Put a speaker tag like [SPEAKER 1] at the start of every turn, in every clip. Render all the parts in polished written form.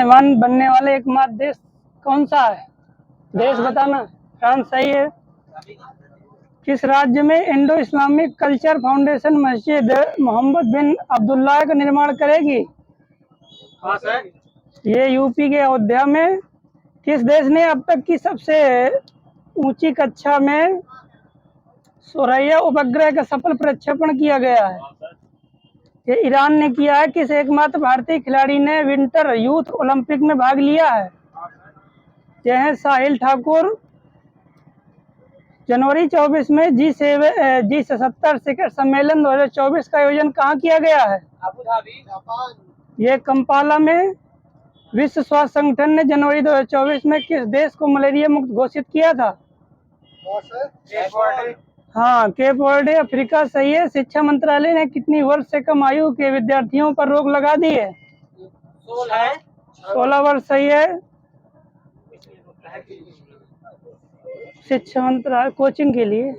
[SPEAKER 1] मेहमान बनने वाले एकमात्र देश कौन सा है? देश बताना। फ्रांस सही है। किस राज्य में इंडो इस्लामिक कल्चर फाउंडेशन मस्जिद मोहम्मद बिन अब्दुल्लाह का निर्माण करेगी? ये यूपी के अयोध्या में। किस देश ने अब तक की सबसे ऊंची कक्षा में सुरैया उपग्रह का सफल प्रक्षेपण किया गया है? ये ईरान ने किया है। किस एकमात्र भारतीय खिलाड़ी ने विंटर यूथ ओलंपिक में भाग लिया है? यह है साहिल ठाकुर। जनवरी 24 में G70 शिखर सम्मेलन 2024 का आयोजन कहाँ किया गया है? Abu Dhabi, Japan. ये कंपाला में। विश्व स्वास्थ्य संगठन ने जनवरी 2024 में किस देश को मलेरिया मुक्त घोषित किया था? हाँ, केप वर्डे, अफ्रीका सही है। शिक्षा मंत्रालय ने कितनी वर्ष से कम आयु के विद्यार्थियों पर रोक लगा दी है? 16 वर्ष सही है। शिक्षा मंत्रालय कोचिंग के लिए।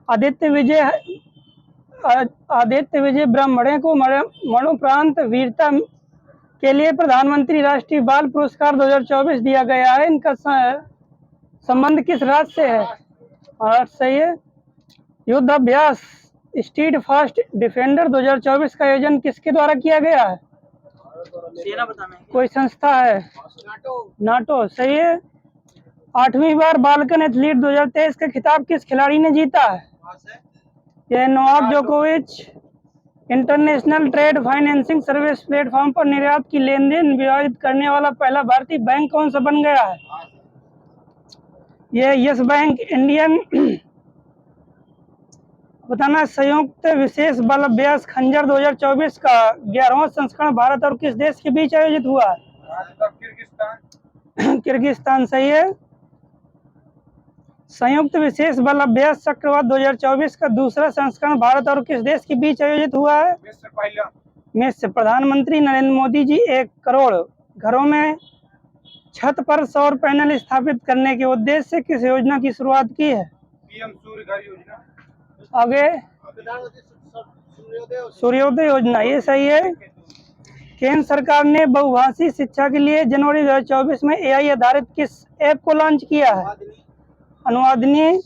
[SPEAKER 1] आदित्य विजय ब्राह्मणे को मरणोपरांत वीरता के लिए प्रधानमंत्री राष्ट्रीय बाल पुरस्कार 2024 दिया गया है। इनका संबंध किस राज्य से है? महाराष्ट्र सही है। युद्ध अभ्यास स्ट्रीट फास्ट डिफेंडर 2024 का आयोजन किसके द्वारा किया गया है? सेना बताना है। कोई संस्था है? नाटो सही है। 8वीं बार बाल्कन एथलीट 2023 का खिताब किस खिलाड़ी ने जीता है? यह नोवाक जोकोविच। International trade financing service platform पर निर्यात की लेनदेन विभाजित करने वाला पहला भारतीय बैंक कौन सा बन गया है? यह यस बैंक इंडियन। बताना। संयुक्त विशेष बल अभ्यास खंजर 2024 का 11वां संस्करण भारत और किस देश के बीच आयोजित हुआ है? किर्गिस्तान सही है। संयुक्त विशेष बल अभ्यास चक्रवात 2024 का दूसरा संस्करण भारत और किस देश के बीच आयोजित हुआ है? मिस्र। प्रधानमंत्री नरेंद्र मोदी जी 1 करोड़ घरों में छत पर सौर पैनल स्थापित करने के उद्देश्य से किस योजना की शुरुआत की है? पीएम सूर्य घर योजना। आगे सूर्योदय योजना, ये सही है। केंद्र सरकार ने बहुभाषी शिक्षा के लिए जनवरी 2024 में AI आधारित किस ऐप को लॉन्च किया है? अनुवादनी।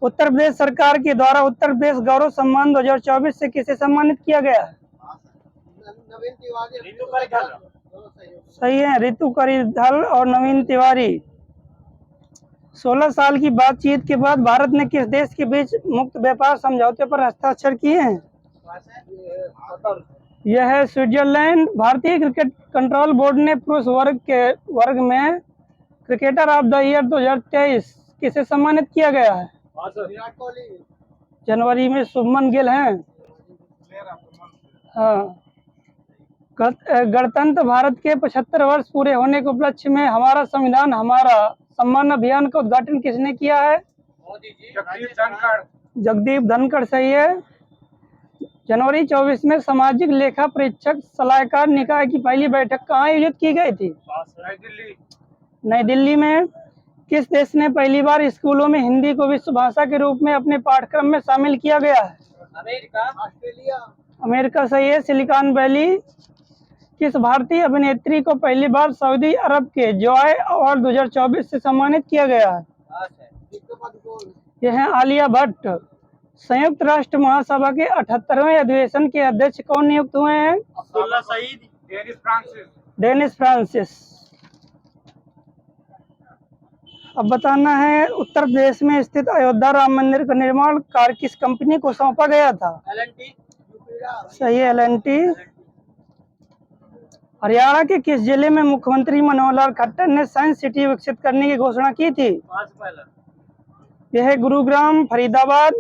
[SPEAKER 1] उत्तर प्रदेश सरकार के द्वारा उत्तर प्रदेश गौरव सम्मान 2024 से किसे सम्मानित किया गया है? नवीन तिवारी। सही है, ऋतु करिधल और नवीन तिवारी। 16 साल की बातचीत के बाद भारत ने किस देश के बीच मुक्त व्यापार समझौते पर हस्ताक्षर किए हैं? यह है स्विट्जरलैंड। भारतीय क्रिकेट कंट्रोल बोर्ड ने पुरुष वर्ग में क्रिकेटर ऑफ द ईयर 2023 किसे सम्मानित किया गया है? विराट कोहली। जनवरी में शुभमन गिल हैं। हाँ। गणतंत्र भारत के 75 वर्ष पूरे होने के उपलक्ष्य में हमारा संविधान हमारा सम्मान अभियान का उद्घाटन किसने किया है? मोदी जी। जगदीप धनखड़ सही है। जनवरी 24 में सामाजिक लेखा परीक्षक सलाहकार निकाय की पहली बैठक कहाँ आयोजित की गई थी? नई दिल्ली में। किस देश ने पहली बार स्कूलों में हिंदी को विश्व भाषा के रूप में अपने पाठ्यक्रम में शामिल किया गया है? अमेरिका। ऑस्ट्रेलिया। अमेरिका सही है। Silicon valley. किस भारतीय अभिनेत्री को पहली बार सऊदी अरब के जॉय अवार्ड 2024 से सम्मानित किया गया है? यह है आलिया भट्ट। संयुक्त राष्ट्र महासभा के 78वें अधिवेशन के अध्यक्ष कौन नियुक्त हुए हैं? अब्दुल्ला सईद। Dennis Francis. अब बताना है, उत्तर प्रदेश में स्थित अयोध्या राम मंदिर का निर्माण कार्य किस कंपनी को सौंपा गया था? L&T। सही है, L&T। हरियाणा के किस जिले में मुख्यमंत्री मनोहर लाल खट्टर ने साइंस सिटी विकसित करने की घोषणा की थी? यह है गुरुग्राम। फरीदाबाद।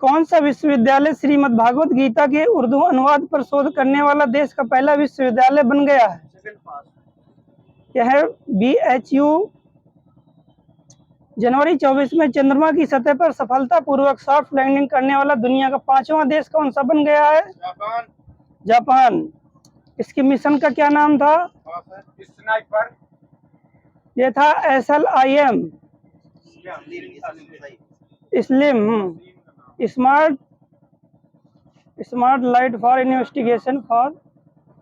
[SPEAKER 1] कौन सा विश्वविद्यालय श्रीमद् भागवत गीता के उर्दू अनुवाद पर शोध करने वाला देश का पहला विश्वविद्यालय बन गया है? यह है BHU। जनवरी 24 में चंद्रमा की सतह पर सफलतापूर्वक सॉफ्ट लैंडिंग करने वाला दुनिया का 5वां देश कौन सा बन गया है? जापान। इसके मिशन का क्या नाम था? स्नाइपर। यह था SLIM। Slim. Smart light for investigation for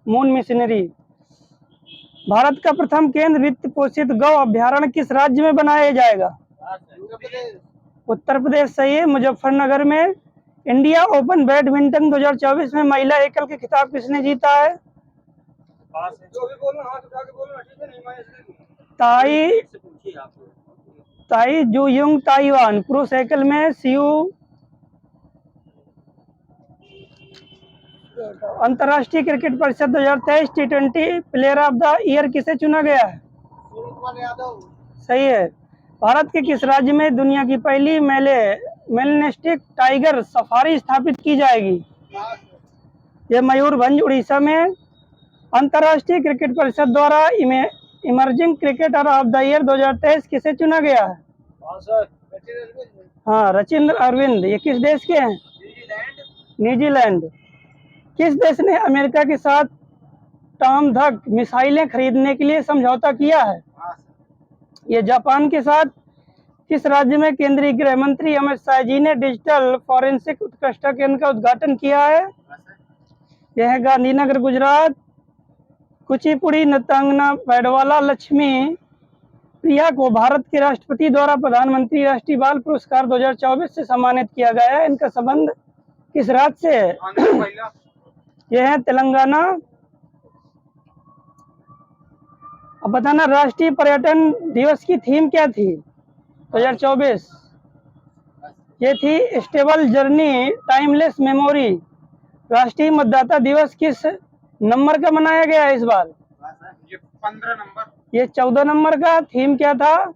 [SPEAKER 1] moon missionary. Bharat का प्रथम केंद्र वित्त पोषित गौ अभ्यारण्य किस राज्य में बनाया जाएगा? उत्तर प्रदेश सही है। मुजफ्फरनगर में इंडिया ओपन बैडमिंटन 2024 में महिला एकल के खिताब किसने जीता है? ताई जुयुंग ताइवान। पुरुष एकल में सीयू अंतर्राष्ट्रीय क्रिकेट परिषद 2023 T20 player of the year किसे चुना गया है? सही है। भारत के किस राज्य में दुनिया की पहली मेलेनिस्टिक टाइगर सफारी स्थापित की जाएगी? यह मयूरभंज उड़ीसा में। अंतर्राष्ट्रीय क्रिकेट परिषद द्वारा emerging cricketer of the year 2023 किसे चुना गया है? हाँ, रचिंद्र अरविंद। ये किस देश के हैं? न्यूजीलैंड। किस देश ने अमेरिका के साथ टॉम धक मिसाइलें खरीदने के लिए समझौता किया है? ये जापान के साथ। किस राज्य में केंद्रीय गृह मंत्री अमित शाह जी ने डिजिटल फॉरेंसिक उत्कृष्टता केंद्र का उद्घाटन किया है? यह है गांधीनगर गुजरात। कुचिपुड़ी नृत्यांगना पैडवाला लक्ष्मी प्रिया को भारत के राष्ट्रपति द्वारा प्रधानमंत्री राष्ट्रीय बाल पुरस्कार 2024 से सम्मानित किया गया है। इनका संबंध किस राज्य से है? यह है तेलंगाना। अब बताना, राष्ट्रीय पर्यटन दिवस की थीम क्या थी 2024? ये थी स्टेबल जर्नी टाइमलेस मेमोरी। राष्ट्रीय मतदाता दिवस किस नंबर का मनाया गया है इस बार? ये 15 नंबर। ये 14 नंबर का। थीम क्या था?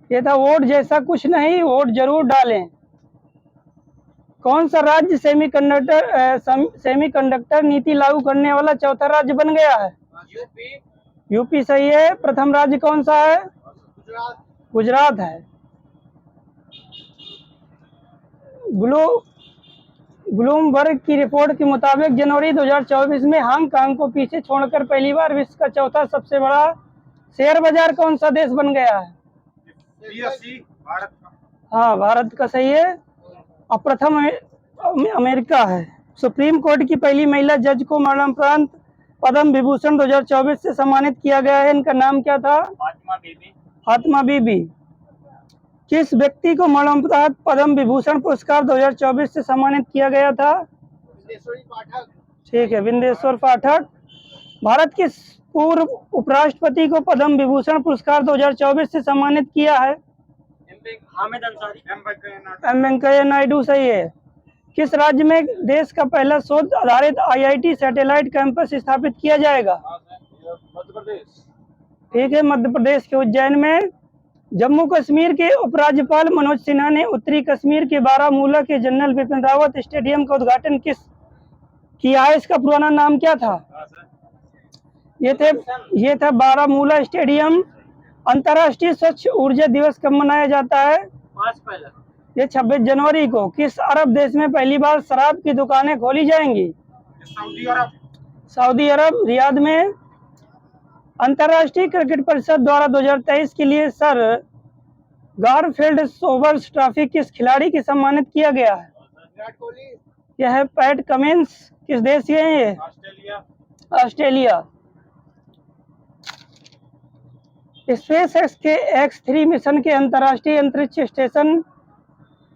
[SPEAKER 1] ये था वोट जैसा कुछ नहीं, वोट जरूर डालें। कौन सा राज्य सेमीकंडक्टर नीति लागू करने वाला चौथा राज्य बन गया है? यूपी सही है। प्रथम राज्य कौन सा है? गुजरात है। ब्लूमबर्ग की रिपोर्ट के मुताबिक जनवरी 2024 में हांगकांग को पीछे छोड़कर पहली बार विश्व का चौथा सबसे बड़ा शेयर बाजार कौन सा देश बन गया है? भारत का। हाँ, भारत का सही है। और प्रथम अमेरिका है। सुप्रीम कोर्ट की पहली महिला जज को मरणोपरांत पद्म विभूषण 2024 से सम्मानित किया गया है। इनका नाम क्या था? फातिमा बीबी। किस व्यक्ति को मरणोपरांत पद्म विभूषण पुरस्कार 2024 से सम्मानित किया गया था? ठीक है, बिंदेश्वर पाठक। भारत के पूर्व उपराष्ट्रपति को पद्म विभूषण पुरस्कार 2024 से सम्मानित किया है? एम वेंकैया नायडू सही है। किस राज्य में देश का पहला शोध आधारित IIT सैटेलाइट कैंपस स्थापित किया जाएगा? मध्य प्रदेश। ठीक है, मध्य प्रदेश के उज्जैन में। जम्मू कश्मीर के उपराज्यपाल मनोज सिन्हा ने उत्तरी कश्मीर के बारामूला के जनरल बिपिन रावत स्टेडियम का उद्घाटन किस किया है? इसका पुराना नाम क्या था? ये था बारामूला स्टेडियम। अंतर्राष्ट्रीय स्वच्छ ऊर्जा दिवस कब मनाया जाता है? ये 26 जनवरी को। किस अरब देश में पहली बार शराब की दुकानें खोली जाएंगी? सऊदी अरब, रियाद में। अंतर्राष्ट्रीय क्रिकेट परिषद द्वारा 2023 के लिए सर गारफील्ड सोबर्स ट्रॉफी किस खिलाड़ी की सम्मानित किया गया है? यह है पैट कमिंस। किस देश के हैं ये? ऑस्ट्रेलिया। स्पेसएक्स के X3 मिशन के अंतर्राष्ट्रीय अंतरिक्ष स्टेशन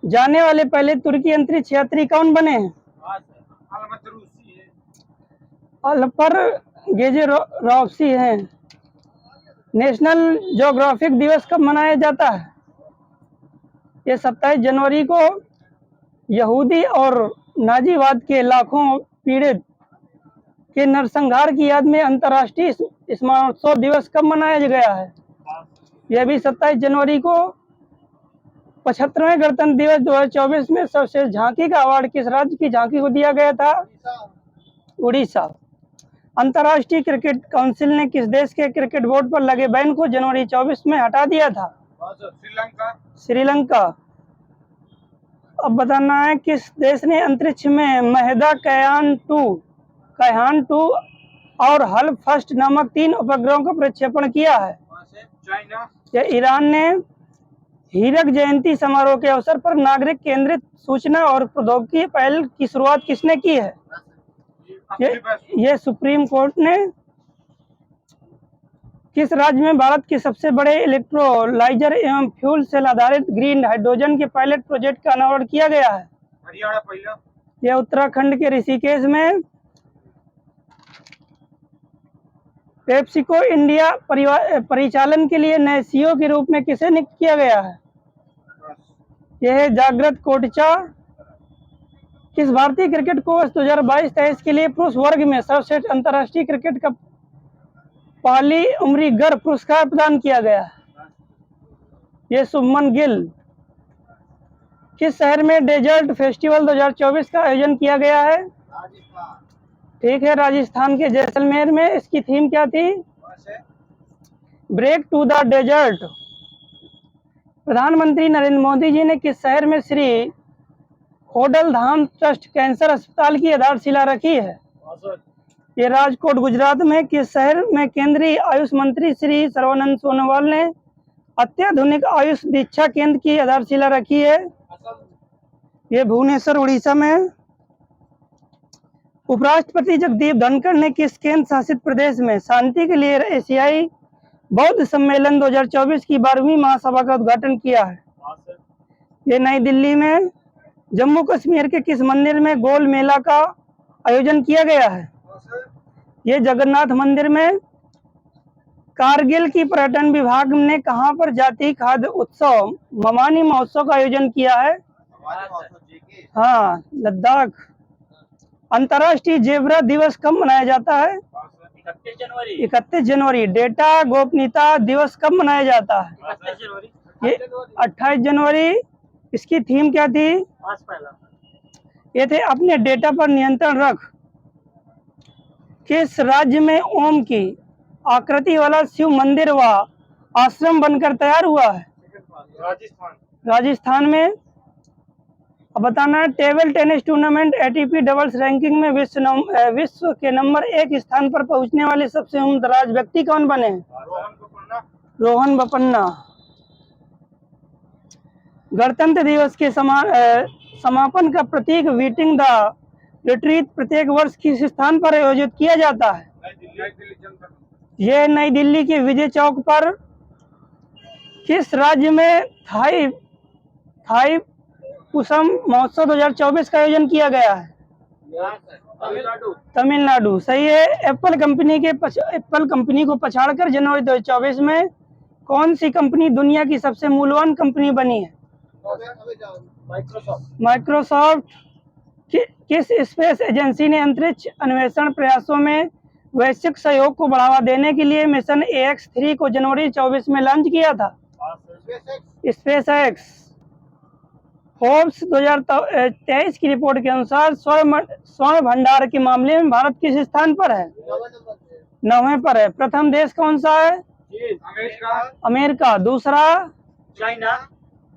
[SPEAKER 1] जाने वाले पहले तुर्की अंतरिक्ष यात्री कौन बने हैं? अल्पर गेजेरोव्स्की हैं। नेशनल ज्योग्राफिक दिवस कब मनाया जाता है? ये 27 जनवरी को। यहूदी और नाजीवाद के लाखों पीड़ित के नरसंहार की याद में अंतर्राष्ट्रीय स्मरणोत्सव दिवस कब मनाया गया है? यह भी 27 जनवरी को। 75वें गणतंत्र दिवस 2024 में सबसे झांकी का अवार्ड किस राज्य की झांकी को दिया गया था? उड़ीसा। अंतर्राष्ट्रीय क्रिकेट काउंसिल ने किस देश के क्रिकेट बोर्ड पर लगे बैन को जनवरी 24 में हटा दिया था? श्रीलंका। अब बताना है, किस देश ने अंतरिक्ष में महदा कयान 2 और हल फर्स्ट नामक 3 उपग्रहों का प्रक्षेपण किया है? चाइना। या ईरान ने। हीरक जयंती समारोह के अवसर पर नागरिक केंद्रित सूचना और प्रौद्योगिकी पहल की शुरुआत किसने की है? ये सुप्रीम कोर्ट ने। किस राज्य में भारत के सबसे बड़े इलेक्ट्रोलाइजर एवं फ्यूल सेल आधारित ग्रीन हाइड्रोजन के पायलट प्रोजेक्ट का अनावरण किया गया है?
[SPEAKER 2] हरियाणा पहला।
[SPEAKER 1] यह उत्तराखंड के ऋषिकेश में। पेप्सिको इंडिया परिचालन के लिए नए सीईओ के रूप में किसे नियुक्त किया गया है? यह है जागृत कोटचा। किस भारतीय क्रिकेट कोच 2022-23 के लिए पुरुष वर्ग में सर्वश्रेष्ठ अंतर्राष्ट्रीय क्रिकेट का पाली उमरीगर पुरस्कार प्रदान किया गया है? ये शुभमन गिल। किस शहर में डेजर्ट फेस्टिवल 2024 का आयोजन किया गया है?
[SPEAKER 2] राजस्थान।
[SPEAKER 1] ठीक है, राजस्थान के जैसलमेर में। इसकी थीम क्या थी? Break to the desert. प्रधानमंत्री नरेंद्र मोदी जी ने किस शहर में श्री खोडल धाम ट्रस्ट कैंसर अस्पताल की आधारशिला रखी है? ये राजकोट गुजरात में। किस शहर में केंद्रीय आयुष मंत्री श्री सर्बानंद सोनोवाल ने अत्याधुनिक आयुष दीक्षा केंद्र की आधारशिला रखी है? ये भुवनेश्वर उड़ीसा में। उपराष्ट्रपति जगदीप धनखड़ ने किस केंद्र शासित प्रदेश में शांति के लिए एशियाई बौद्ध सम्मेलन 2024 की 12वीं महासभा का उद्घाटन किया है? ये नई दिल्ली में। जम्मू कश्मीर के किस मंदिर में गोल मेला का आयोजन किया गया है? ये जगन्नाथ मंदिर में। कारगिल की पर्यटन विभाग ने कहां पर जातीय खाद्य उत्सव ममानी महोत्सव का आयोजन किया है? हाँ, लद्दाख। अंतर्राष्ट्रीय जेब्रा दिवस कब मनाया जाता है?
[SPEAKER 2] 31 जनवरी।
[SPEAKER 1] 31 जनवरी। डेटा गोपनीयता दिवस कब मनाया जाता है?
[SPEAKER 2] 28 जनवरी।
[SPEAKER 1] ये 28 जनवरी। इसकी थीम क्या थी? ये थे अपने डेटा पर नियंत्रण रख। किस राज्य में ओम की आकृति वाला शिव मंदिर व आश्रम बनकर तैयार हुआ है?
[SPEAKER 2] राजस्थान।
[SPEAKER 1] राजस्थान में। अब बताना है, table tennis tournament ATP doubles ranking में विश्व के नंबर 1 स्थान पर पहुंचने वाले सबसे उम्रदराज व्यक्ति कौन बने? रोहन बोपन्ना। गणतंत्र दिवस के समापन का प्रतीक वीटिंग द रिट्रीट प्रत्येक वर्ष किस स्थान पर आयोजित किया जाता है? यह नई दिल्ली के विजय चौक पर। किस राज्य में थाई पुसम महोत्सव 2024 का आयोजन किया गया है? तमिलनाडु। सही है। एप्पल कंपनी को पछाड़कर जनवरी 2024 में कौन सी कंपनी दुनिया की सबसे मूल्यवान कंपनी बनी है? माइक्रोसॉफ्ट। किस स्पेस एजेंसी ने अंतरिक्ष अन्वेषण प्रयासों में वैश्विक सहयोग को बढ़ावा देने के लिए मिशन AX3 को जनवरी 24 में लॉन्च किया था? Space x. फोर्ब्स 2023 की रिपोर्ट के अनुसार स्वर्ण भंडार के मामले में भारत किस स्थान पर है? 9वें पर है। प्रथम देश कौन सा है? अमेरिका। दूसरा
[SPEAKER 2] चाइना।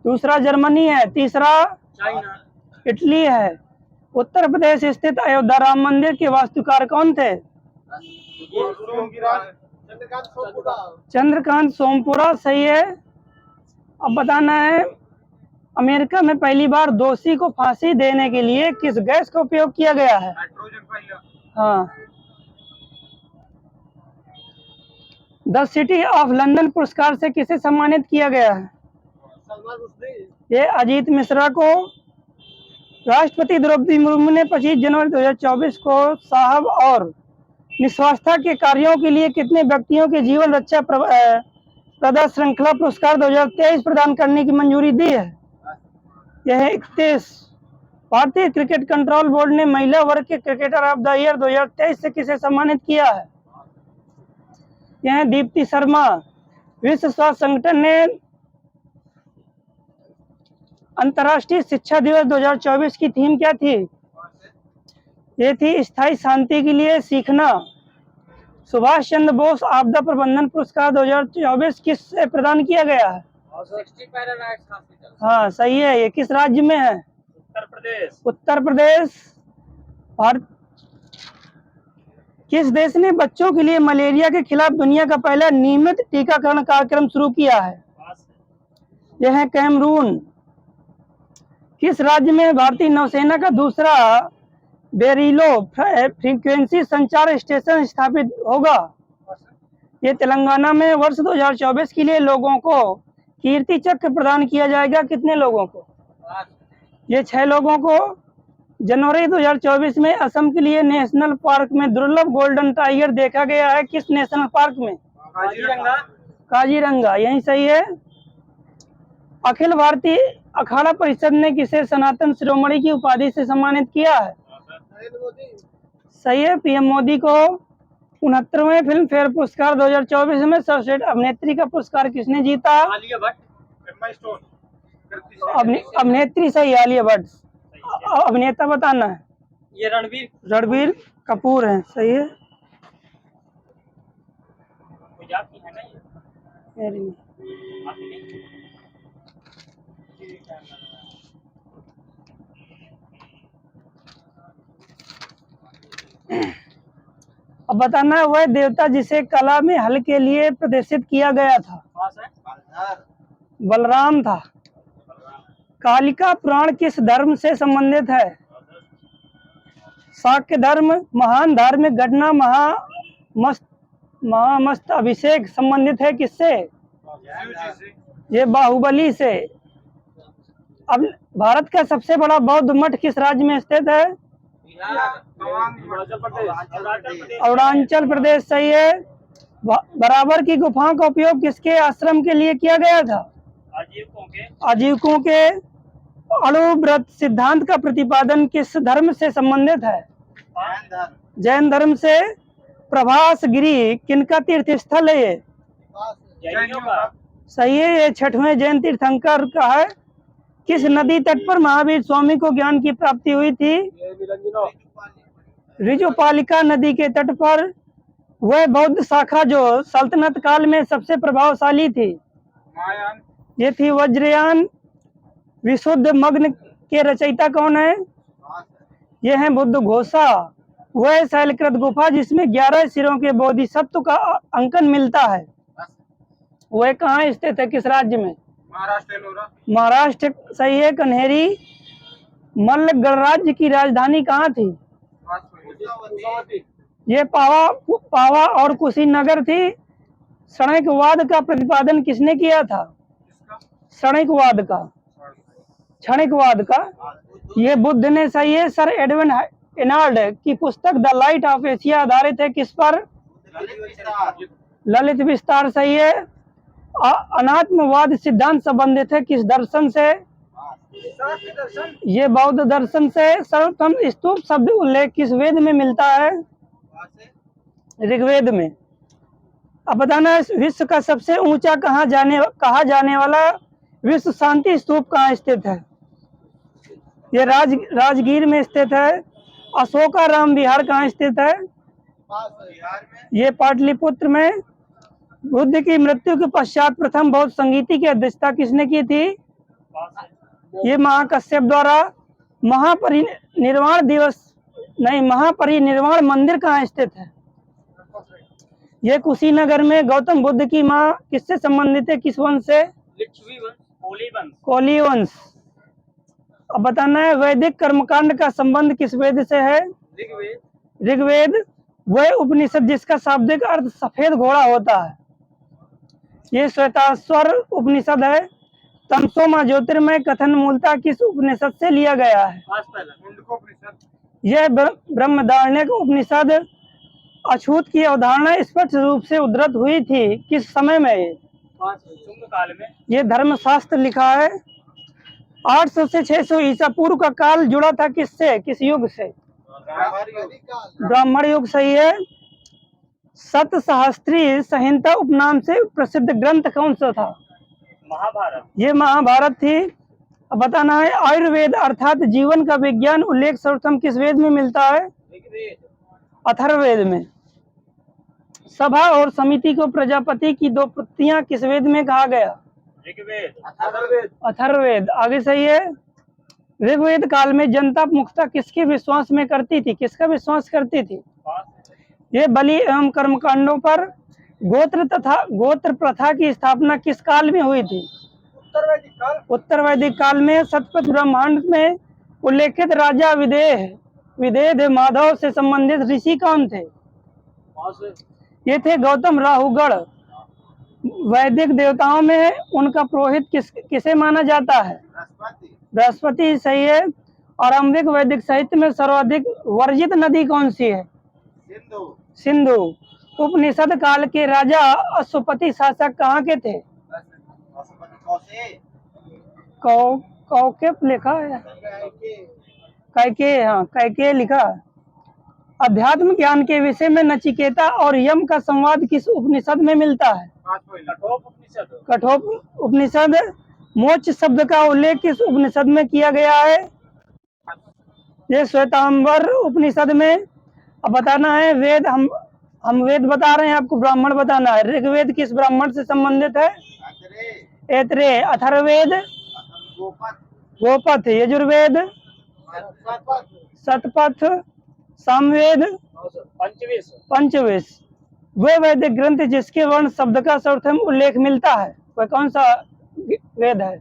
[SPEAKER 1] दूसरा जर्मनी है। तीसरा
[SPEAKER 2] चाइना।
[SPEAKER 1] इटली है। उत्तर प्रदेश स्थित अयोध्या राम मंदिर के वास्तुकार कौन थे? चंद्रकांत सोमपुरा। सही है। अब बताना है, अमेरिका में पहली बार दोषी को फांसी देने के लिए किस गैस का उपयोग किया गया है? हाँ। द सिटी ऑफ लंदन पुरस्कार से किसे सम्मानित किया गया है? ये अजीत मिश्रा को। राष्ट्रपति द्रौपदी मुर्मू ने 25 जनवरी 2024 को साहब और निस्वार्थता के कार्यों के लिए कितने व्यक्तियों के जीवन रक्षा प्रदा श्रृंखला पुरस्कार 2023 प्रदान करने की मंजूरी दी है? यह है 31। भारतीय क्रिकेट कंट्रोल बोर्ड ने महिला वर्ग के क्रिकेटर ऑफ द ईयर 2023 से किसे सम्मानित किया है? यह दीप्ति शर्मा। विश्व स्वास्थ्य संगठन ने अंतर्राष्ट्रीय शिक्षा दिवस 2024 की थीम क्या थी? ये थी स्थायी शांति के लिए सीखना। सुभाष चंद्र बोस आपदा प्रबंधन पुरस्कार 2024 किससे प्रदान किया गया है? हाँ, सही है। ये किस राज्य में है?
[SPEAKER 2] उत्तर प्रदेश।
[SPEAKER 1] उत्तर प्रदेश। भारत। किस देश ने बच्चों के लिए मलेरिया के खिलाफ दुनिया का पहला नियमित टीकाकरण कार्यक्रम शुरू किया है? यह है कैमरून। किस राज्य में भारतीय नौसेना का दूसरा बेरिलो फ्रीक्वेंसी संचार स्टेशन स्थापित होगा? ये तेलंगाना में वर्ष 2024 के लिए लोगों को कीर्ति चक्र प्रदान किया जाएगा। कितने लोगों को? ये 6 लोगों को। जनवरी 2024 में असम के लिए नेशनल पार्क में दुर्लभ गोल्डन टाइगर देखा गया है। किस नेशनल पार्क में?
[SPEAKER 2] काजीरंगा।
[SPEAKER 1] काजीरंगा, यही सही है। अखिल भारतीय अखाड़ा परिषद ने किसे सनातन शिरोमणि की उपाधि से सम्मानित किया है? सही है, पीएम मोदी को। 69वें फिल्म फेयर पुरस्कार 2024 में सर्वश्रेष्ठ अभिनेत्री का पुरस्कार किसने जीता?
[SPEAKER 2] आलिया भट्ट। Emma Stone.
[SPEAKER 1] अभिनेत्री सही, आलिया भट्ट। अभिनेता बताना है।
[SPEAKER 2] ये
[SPEAKER 1] रणबीर कपूर है, सही है।
[SPEAKER 2] पंजाब की है ना ये?
[SPEAKER 1] मेरी नहीं।
[SPEAKER 2] आपकी नहीं?
[SPEAKER 1] अब बताना है वह देवता जिसे कला में हल के लिए प्रदर्शित किया गया था।
[SPEAKER 2] पास है?
[SPEAKER 1] बलराम था। कालिका पुराण किस धर्म से संबंधित है? शाक्य धर्म। महान धार्मिक घटना महामस्त अभिषेक संबंधित है किससे? ये बाहुबली से। अब भारत का सबसे बड़ा बौद्ध मठ किस राज्य में स्थित है? अरुणाचल प्रदेश, सही है। बराबर की गुफाओं का उपयोग किसके आश्रम के लिए किया गया था? आजीविकों के। अणु व्रत सिद्धांत का प्रतिपादन किस धर्म से संबंधित है? जैन धर्म से। प्रभास गिरी किनका तीर्थ स्थल है? ये सही है, ये 6वें जैन तीर्थंकर का है। किस नदी तट पर महावीर स्वामी को ज्ञान की प्राप्ति हुई थी? रिजुपालिका नदी के तट पर। वह बौद्ध शाखा जो सल्तनत काल में सबसे प्रभावशाली थी, ये थी वज्रयान। विशुद्ध मग्न के रचयिता कौन है? ये है बुद्ध घोषा। वह शैलकृत गुफा जिसमें 11 सिरों के बोधिसत्व का अंकन मिलता है, वह कहाँ स्थित है? किस राज्य में? महाराष्ट्र, सही है। कन्हेरी। मल्ल गणराज्य की राजधानी कहाँ थी? ये पावा और कुशीनगर थी। क्षणिकवाद का प्रतिपादन किसने किया था? क्षणिकवाद का ये बुद्ध ने, सही है। सर एडविन एनार्ड की पुस्तक द लाइट ऑफ एशिया आधारित है किस पर? ललित विस्तार, सही है। अनात्मवाद सिद्धांत संबंधित है किस दर्शन से? ये बौद्ध दर्शन से। सर्वप्रथम स्तूप शब्द उल्लेख किस वेद में मिलता है? ऋग्वेद में। अब बताना है विश्व का सबसे ऊंचा कहा जाने वाला विश्व शांति स्तूप कहाँ स्थित है? ये राजगीर में स्थित है। अशोकाराम विहार कहाँ स्थित है? ये पाटलिपुत्र में। बुद्ध की मृत्यु के पश्चात प्रथम बौद्ध संगीति की अध्यक्षता किसने की थी? ये महाकश्यप द्वारा। महापरिनिर्वाण मंदिर कहाँ स्थित है? ये कुशीनगर में। गौतम बुद्ध की माँ किससे संबंधित है? किस वंश से? कोली वंश। अब बताना है वैदिक कर्मकांड का संबंध किस वेद से है? ऋग्वेद। वह उपनिषद जिसका शाब्दिक अर्थ सफेद घोड़ा होता है, ये श्वेताश्वर उपनिषद है। तमसोमा ज्योतिर्मय कथन मूलतः किस उपनिषद से लिया गया है? यह ब्रह्मदारण्यक उपनिषद। अछूत की अवधारणा स्पष्ट रूप से उद्धृत हुई थी किस समय में?
[SPEAKER 2] काल में।
[SPEAKER 1] ये धर्मशास्त्र लिखा है। 800 से 600 ईसा पूर्व का काल जुड़ा था किससे? किस युग से? ब्राह्मण युग, सही है। सतसहस्त्री संहिता उपनाम से प्रसिद्ध ग्रंथ कौन सा था?
[SPEAKER 2] महाभारत। ये
[SPEAKER 1] महाभारत थी। अब बताना है आयुर्वेद अर्थात जीवन का विज्ञान उल्लेख सर्वप्रथम किस वेद में मिलता है? अथर्ववेद में। सभा और समिति को प्रजापति की 2 प्रतियां किस वेद में कहा गया? अथर्ववेद। आगे सही है। ऋग्वेद काल में जनता मुख्यतः किसके विश्वास में करती थी? किसका विश्वास करती थी? ये बलि एवं कर्मकांडों पर। गोत्र प्रथा की स्थापना किस काल में हुई थी? उत्तर वैदिक काल में। शतपथ ब्रह्मांड में उल्लेखित राजा विदेह माधव से संबंधित ऋषि कौन थे? ये थे गौतम राहुगढ़। वैदिक देवताओं में उनका पुरोहित किसे माना जाता है? बृहस्पति सही है। आरंभिक वैदिक साहित्य में सर्वाधिक वर्जित नदी कौन सी है? सिंधु। उपनिषद काल के राजा अश्वपति शासक कहाँ के थे? कौकेप लिखा है, कैकेय, हाँ कैकेय लिखा। अध्यात्म ज्ञान के विषय में नचिकेता और यम का संवाद किस उपनिषद में मिलता है? कठोप उपनिषद। मोक्ष शब्द का उल्लेख किस उपनिषद में किया गया है? ये श्वेतांबर उपनिषद में। अब बताना है वेद, हम वेद बता रहे हैं, आपको ब्राह्मण बताना है। ऋग्वेद किस ब्राह्मण से संबंधित है? ऐत्रेय। अथर्ववेद गोपथ। यजुर्वेद शतपथ। सामवेद पंचविश। वे वैदिक ग्रंथ जिसके वर्ण शब्द का सर्वप्रथम उल्लेख मिलता है, वह कौन सा वेद है?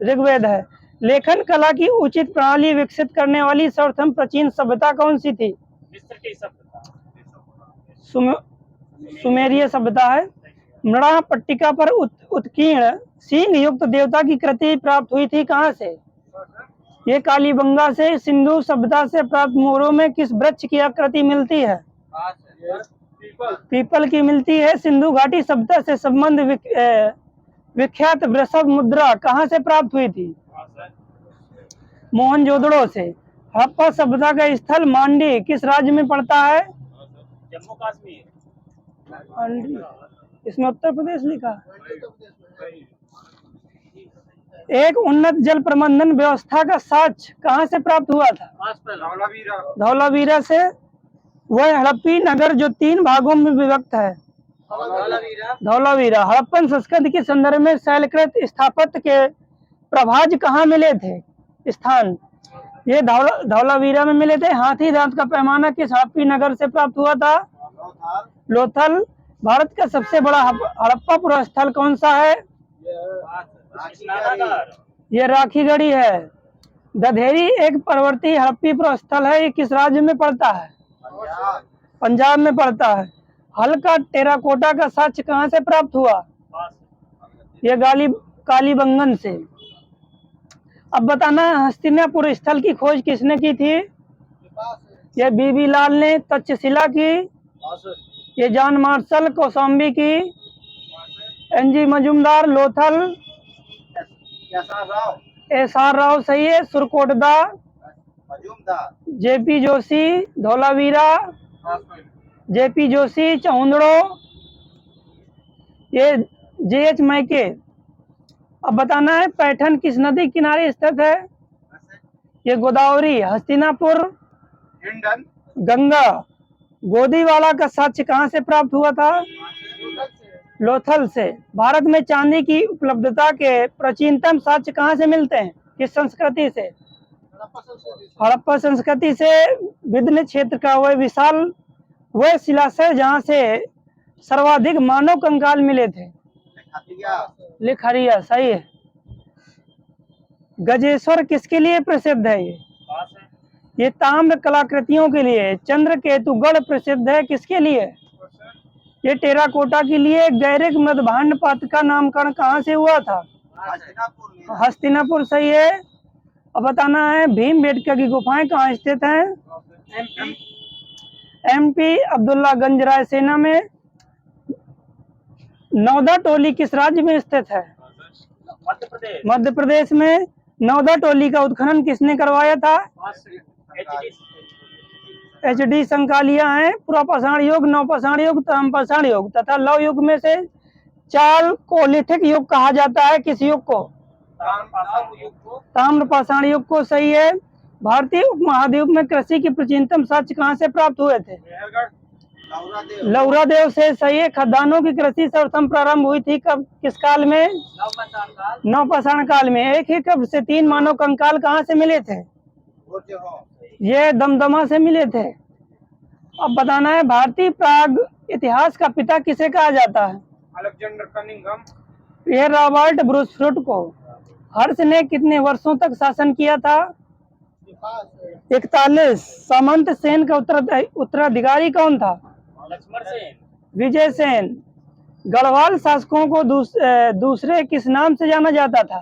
[SPEAKER 1] ऋग्वेद है। लेखन कला की उचित प्रणाली विकसित करने वाली सर्वप्रथम प्राचीन सभ्यता कौन सी थी? सुमेरिय सभ्यता है। मृड़ा पट्टिका पर उत्कीर्ण सिंह युक्त देवता की कृति प्राप्त हुई थी कहाँ से? ये कालीबंगा से। सिंधु सभ्यता से प्राप्त मोहरों में किस वृक्ष की आकृति मिलती है? पीपल की मिलती है। सिंधु घाटी सभ्यता से संबंध विख्यात वृषभ मुद्रा कहाँ से प्राप्त हुई थी? मोहनजोदड़ो से। हड़प्पा सभ्यता का स्थल मांडी किस राज्य में पड़ता है?
[SPEAKER 2] जम्मू कश्मीर।
[SPEAKER 1] इसमें उत्तर प्रदेश लिखा। एक उन्नत जल प्रबंधन व्यवस्था का साक्ष्य कहाँ से प्राप्त हुआ था? धौलावीरा से। वह हड़प्पी नगर जो 3 भागों में विभक्त है। धौलावीरा। हड़प्पन संस्कृति के संदर्भ में शैलकृत स्थापत्य के प्रभाज कहाँ मिले थे? स्थान। ये धौलावीरा में मिले थे। हाथी दांत का पैमाना किस हड़प्पी नगर से प्राप्त हुआ था? लोथल। भारत का सबसे बड़ा हड़प्पा पुरा स्थल कौन सा है? ये राखीगढ़ी है। दधेरी एक पर्वतीय हड़प्पी पुरा स्थल है। ये किस राज्य में पड़ता है? पंजाब में पड़ता है। हल्का टेराकोटा का साक्ष्य कहाँ से प्राप्त हुआ? ये कालीबंगन से। अब बताना हस्तिनापुर स्थल की खोज किसने की थी? ये बीबी लाल ने। तक्षशिला की? ये जॉन मार्शल। कौशाम्बी की? एनजी मजुमदार। लोथल? एसआर राव सही है। सुरकोटदा? जेपी जोशी। धौलावीरा? जेपी जोशी। चौंदड़ो? ये जेएच मैके। अब बताना है पैठन किस नदी किनारे स्थित है? ये गोदावरी। हस्तिनापुर? गंगा। गोदीवाला का साक्ष्य कहाँ से प्राप्त हुआ था? लोथल से। भारत में चांदी की उपलब्धता के प्राचीनतम साक्ष्य कहाँ से मिलते हैं? किस संस्कृति से? हड़प्पा संस्कृति से। विंध्य क्षेत्र का वह शिलाशय जहाँ से सर्वाधिक मानव कंकाल मिले थे? लिखरिया सही है। गजेश्वर किसके लिए प्रसिद्ध है? ये ताम्र कलाकृतियों के लिए। चंद्रकेतुगढ़ प्रसिद्ध है किसके लिए? ये टेराकोटा के लिए। गैरिक मृदभांड पात्र का नामकरण कहाँ से हुआ था? हस्तिनापुर सही है। अब बताना है भीमबेटका की गुफाएं कहाँ स्थित हैं? एमपी अब्दुल्लागंज रायसेना में। नौदा टोली किस राज्य में स्थित है? मध्य प्रदेश में। नौदा टोली का उत्खनन किसने करवाया था? HD संकालिया है। पुरापाषाण युग, नवपाषाण युग, ताम्रपाषाण युग तथा लौह युग में से चालकोलिथिक युग कहा जाता है किस युग को? ताम्रपाषाण युग को सही है। भारतीय उपमहाद्वीप में कृषि के प्राचीनतम साक्ष्य कहाँ से प्राप्त हुए थे? लौरादेव से सही है। खदानों की कृषि सर्वप्रथम प्रारंभ हुई थी कब, किस काल में? नवपाषाण काल में। एक ही कब्र से 3 मानव कंकाल कहाँ से मिले थे? ये दमदमा से मिले थे। अब बताना है भारतीय प्राग इतिहास का पिता किसे कहा जाता है?
[SPEAKER 2] Alexander Cunningham.
[SPEAKER 1] ये रॉबर्ट ब्रूसफ्रूट को। हर्ष ने कितने वर्षों तक शासन किया था? 41। सामंत सेन का उत्तराधिकारी कौन था? विजय सेन। गढ़वाल शासकों को दूसरे किस नाम से जाना जाता था?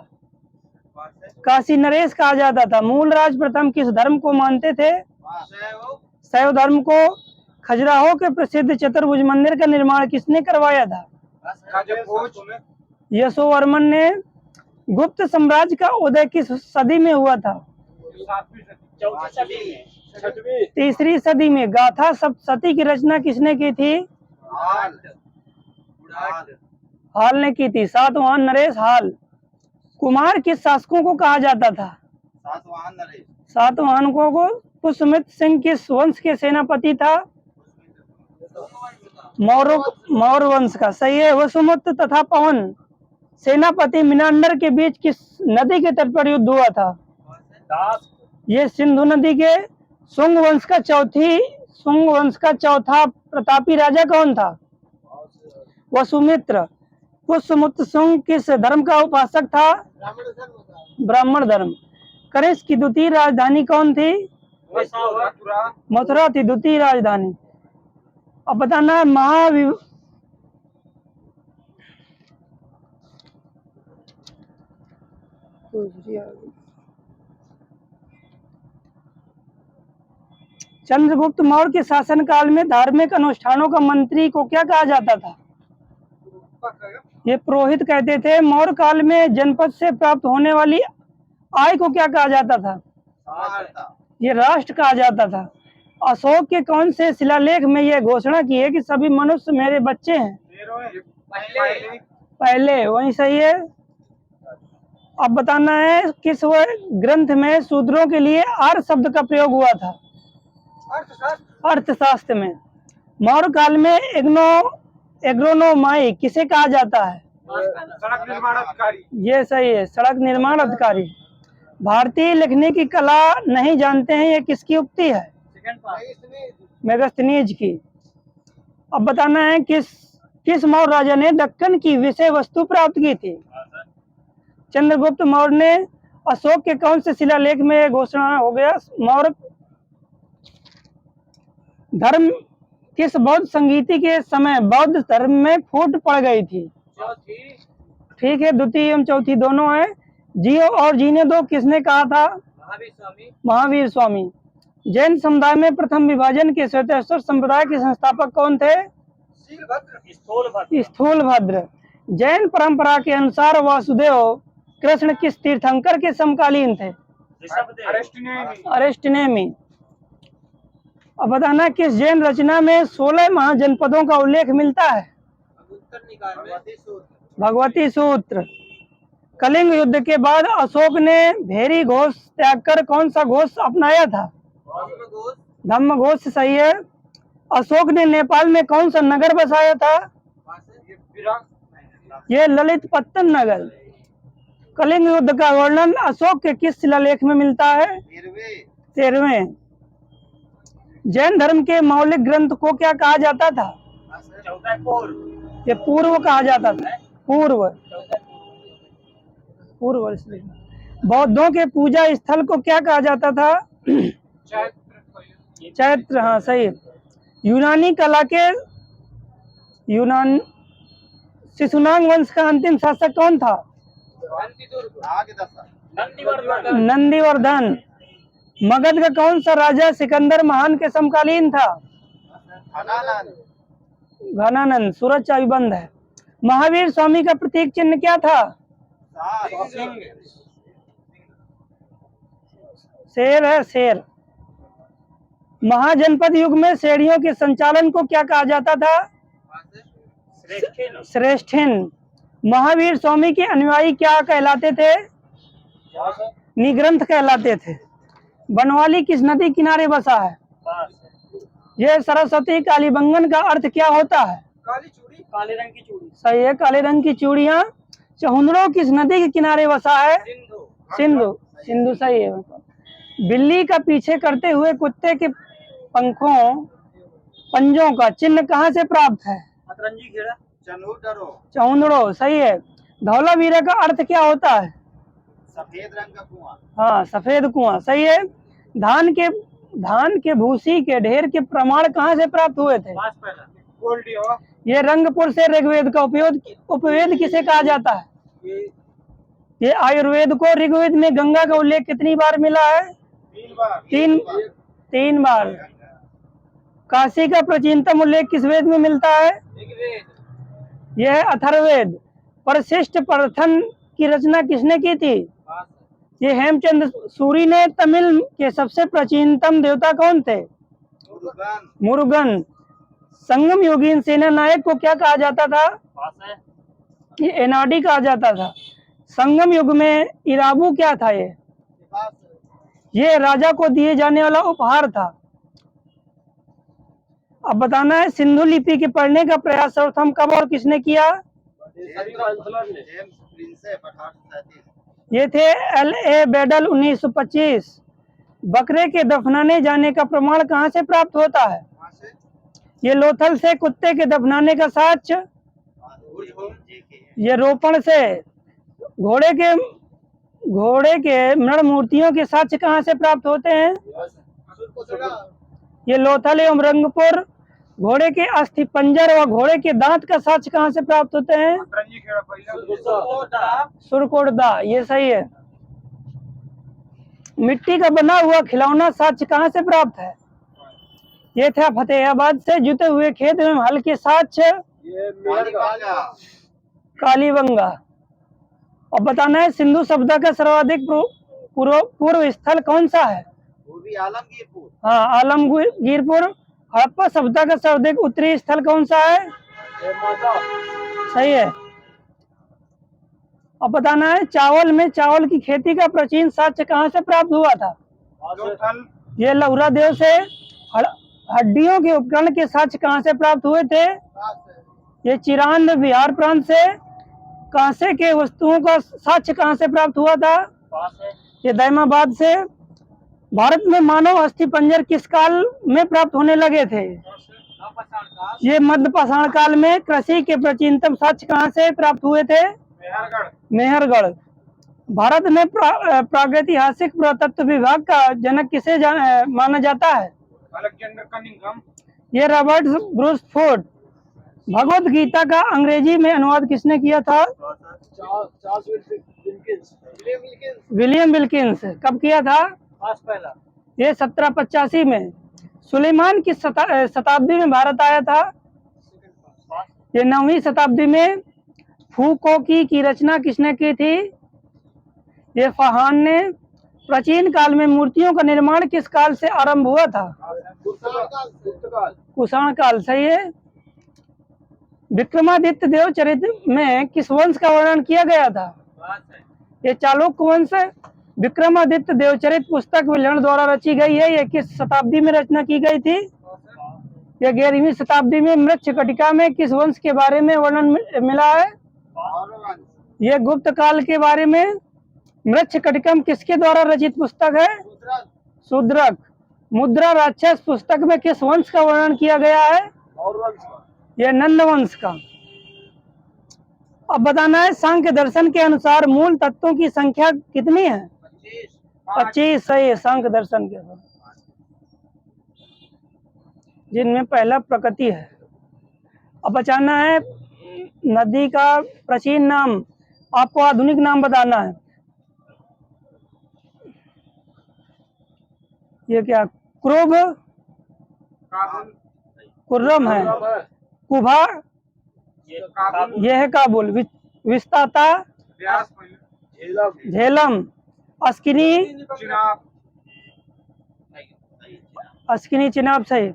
[SPEAKER 1] काशी नरेश कहा जाता था। मूल राज प्रथम किस धर्म को मानते थे? शैव धर्म को। खजुराहो के प्रसिद्ध चतुर्भुज मंदिर का निर्माण किसने करवाया था? यशोवर्मन ने। गुप्त साम्राज्य का उदय किस सदी में हुआ था?
[SPEAKER 2] चौथी सदी में।
[SPEAKER 1] तीसरी सदी में। गाथा सप्तशती की रचना किसने की थी? हाल ने की थी। सातवाहन नरेश हाल। कुमार किस शासकों को कहा जाता था? सातवाहनों को। पुष्यमित्र सिंह किस वंश के सेनापति था? मौर्य वंश का। सही है। वसुमित्र तथा पवन सेनापति मिनांडर के बीच किस नदी के तट पर युद्ध हुआ था? ये सिंधु नदी के। शुंग वंश का चौथा प्रतापी राजा कौन था? वसुमित्र। पुष्यमित्र शुंग किस धर्म का उपासक था? ब्राह्मण धर्म। कनिष्क की द्वितीय राजधानी कौन थी? मथुरा थी द्वितीय राजधानी। अब बताना चंद्रगुप्त मौर्य के शासनकाल में धार्मिक अनुष्ठानों का मंत्री को क्या कहा जाता था? ये पुरोहित कहते थे। मौर्य काल में जनपद से प्राप्त होने वाली आय को क्या कहा जाता था? ये राष्ट्र कहा जाता था। अशोक के कौन से शिलालेख में यह घोषणा की है कि सभी मनुष्य मेरे बच्चे हैं? पहले। वही सही है। अब बताना है किस ग्रंथ में शूद्रों के लिए आर्य शब्द का प्रयोग हुआ था? अर्थशास्त्र में। मौर्य काल में एग्रोनोमाई किसे कहा जाता है?
[SPEAKER 2] सड़क निर्माण अधिकारी। ये
[SPEAKER 1] सही है। सड़क निर्माण अधिकारी। भारतीय लिखने की कला नहीं जानते हैं, ये किसकी उक्ति है? मेगास्थनीज की। अब बताना है किस मौर्य राजा ने दक्कन की विषय वस्तु प्राप्त की थी? चंद्रगुप्त मौर्य ने। अशोक के कौन से शिलालेख में घोषणा हो गया? मौर्य धर्म किस बौद्ध संगीति के समय बौद्ध धर्म में फूट पड़ गई थी? ठीक है। द्वितीय एवं चौथी दोनों है। जियो और जीने दो किसने कहा था? महावीर स्वामी। जैन समुदाय में प्रथम विभाजन के श्वेतेश्वर संप्रदाय के संस्थापक कौन थे? स्थूलभद्र। जैन परंपरा के अनुसार वासुदेव कृष्ण किस तीर्थंकर के समकालीन थे? अरिष्टनेमी। अब बताना किस जैन रचना में 16 महाजनपदों का उल्लेख मिलता है? भगवती सूत्र। कलिंग युद्ध के बाद अशोक ने भेरी घोष त्याग कर कौन सा घोष अपनाया था? धम्म घोष। सही है। अशोक ने नेपाल में कौन सा नगर बसाया था? ये ललित पत्तन नगर। कलिंग युद्ध का वर्णन अशोक के किस शिलालेख में मिलता है? 13वें। जैन धर्म के मौलिक ग्रंथ को क्या कहा जाता था? ये पूर्व कहा जाता था। पूर्व। बौद्धों के पूजा स्थल को क्या कहा जाता था? चैत्र। हाँ सही। यूनानी कला के शिशुनाग वंश का अंतिम शासक कौन था? नंदीवर्धन। मगध का कौन सा राजा सिकंदर महान के समकालीन था? घनानंद। सूरज चाबीबंद है। महावीर स्वामी का प्रतीक चिन्ह क्या था? शेर है। शेर। महाजनपद युग में श्रेणियों के संचालन को क्या कहा जाता था? श्रेष्ठिन। महावीर स्वामी के अनुयायी क्या कहलाते थे? निग्रंथ कहलाते थे। बनवाली किस नदी किनारे बसा है? यह सरस्वती। कालीबंगन का अर्थ क्या होता है?
[SPEAKER 2] काले रंग की चूड़ी।
[SPEAKER 1] सही है। काले रंग की चूड़ियां। चहुंदड़ो किस नदी के किनारे बसा है? सिंधु। सही है। बिल्ली का पीछे करते हुए कुत्ते के पंजों का चिन्ह कहाँ से प्राप्त है? चहुंदड़ो। सही है। धौलावीरा का अर्थ क्या होता है?
[SPEAKER 2] सफेद रंग का कुआं।
[SPEAKER 1] हाँ सफेद कुआं। सही है। धान के भूसी के ढेर के प्रमाण कहाँ से प्राप्त हुए थे?
[SPEAKER 2] गोल्डी हो
[SPEAKER 1] ये रंगपुर से ऋग्वेद का उपवेद किसे कहा जाता है? ये आयुर्वेद को ऋग्वेद में गंगा का उल्लेख कितनी बार मिला है?
[SPEAKER 2] 3 बार।
[SPEAKER 1] तीन बार। काशी का प्राचीनतम उल्लेख किस वेद में मिलता है? यह है अथर्ववेद। परिशिष्ट प्रथन की रचना किसने की थी? ये हेमचंद सूरी ने। तमिल के सबसे प्राचीनतम देवता कौन थे? मुरुगन। संगम योगीन सेना नायक को क्या कहा जाता था? ये एनाडी कहा जाता था। संगम युग में इराबू क्या था? ये राजा को दिए जाने वाला उपहार था। अब बताना है सिंधु लिपि के पढ़ने का प्रयास सर्वप्रथम कब और किसने किया? ये थे L.A. बेडल 1925। बकरे के दफनाने जाने का प्रमाण कहाँ से प्राप्त होता है? ये लोथल से। कुत्ते के दफनाने का साक्ष्य? ये रोपण से। घोड़े के मृण मूर्तियों के साक्ष्य कहाँ से प्राप्त होते हैं? ये लोथल एवं रंगपुर। घोड़े के अस्थि पंजर व घोड़े के दांत का साक्ष्य कहाँ से प्राप्त होते हैं? सुरकोटदा। ये सही है। मिट्टी का बना हुआ खिलौना साक्ष्य कहाँ से प्राप्त है? ये था फतेहाबाद से। जुते हुए खेत में हल के साक्ष्य? कालीबंगा। और बताना है सिंधु सभ्यता का सर्वाधिक पूर्व स्थल कौन सा है?
[SPEAKER 2] आलमगीरपुर।
[SPEAKER 1] हाँ, आलमगीरपुर। हड़प्पा सभ्यता का सर्वाधिक उत्तरी स्थल कौन सा है? सही है। अब बताना है चावल की खेती का प्राचीन साक्ष्य कहाँ से प्राप्त हुआ था? ये लहुरा देव से। हड्डियों के उपकरण के साक्ष्य कहाँ से प्राप्त हुए थे? ये चिरांद बिहार प्रांत से। कांसे के वस्तुओं का साक्ष्य कहाँ से प्राप्त हुआ था? ये दैमाबाद से। भारत में मानव अस्थि पंजर किस काल में प्राप्त होने लगे थे? ये मध्य पाषाण काल में। कृषि के प्राचीनतम साक्ष्य कहाँ से प्राप्त हुए थे? मेहरगढ़। भारत में प्रागैतिहासिक पुरातत्व विभाग का जनक किसे माना जाता है?
[SPEAKER 2] Alexander Cunningham.
[SPEAKER 1] ये Robert Bruce Ford. Bhagavad Gita का अंग्रेजी में अनुवाद किसने किया था? William Wilkins. कब किया था? ये 1785 में। सुलेमान किस शताब्दी में भारत आया था? ये 9वीं शताब्दी में। फूको की रचना किसने की थी? ये फहान ने। प्राचीन काल में मूर्तियों का निर्माण किस काल से आरंभ हुआ था? कुषाण काल। सही है। विक्रमादित्य देव चरित्र में किस वंश का वर्णन किया गया था? ये चालुक्य वंश। विक्रमादित्य देवचरित पुस्तक विल्हण द्वारा रची गई है। ये किस शताब्दी में रचना की गई थी? ये 11वीं शताब्दी में। मृच्छकटिका में किस वंश के बारे में वर्णन मिला है? ये गुप्त काल के बारे में। मृच्छकटिकम किसके द्वारा रचित पुस्तक है? शूद्रक। मुद्रा राक्षस पुस्तक में किस वंश का वर्णन किया गया है? यह नंद वंश का। अब बताना है सांख्य दर्शन के अनुसार मूल तत्वों की संख्या कितनी है? 25। सही है। सांख्य दर्शन के अनुसार, जिनमें पहला प्रकृति है। अब बचाना है नदी का प्राचीन नाम। आपको आधुनिक नाम बताना है। ये क्या? क्रुभ, कुर्रम है। कुभा, यह है काबुल। विस्ताता, झेलम। अस्किनी चिनाब सही।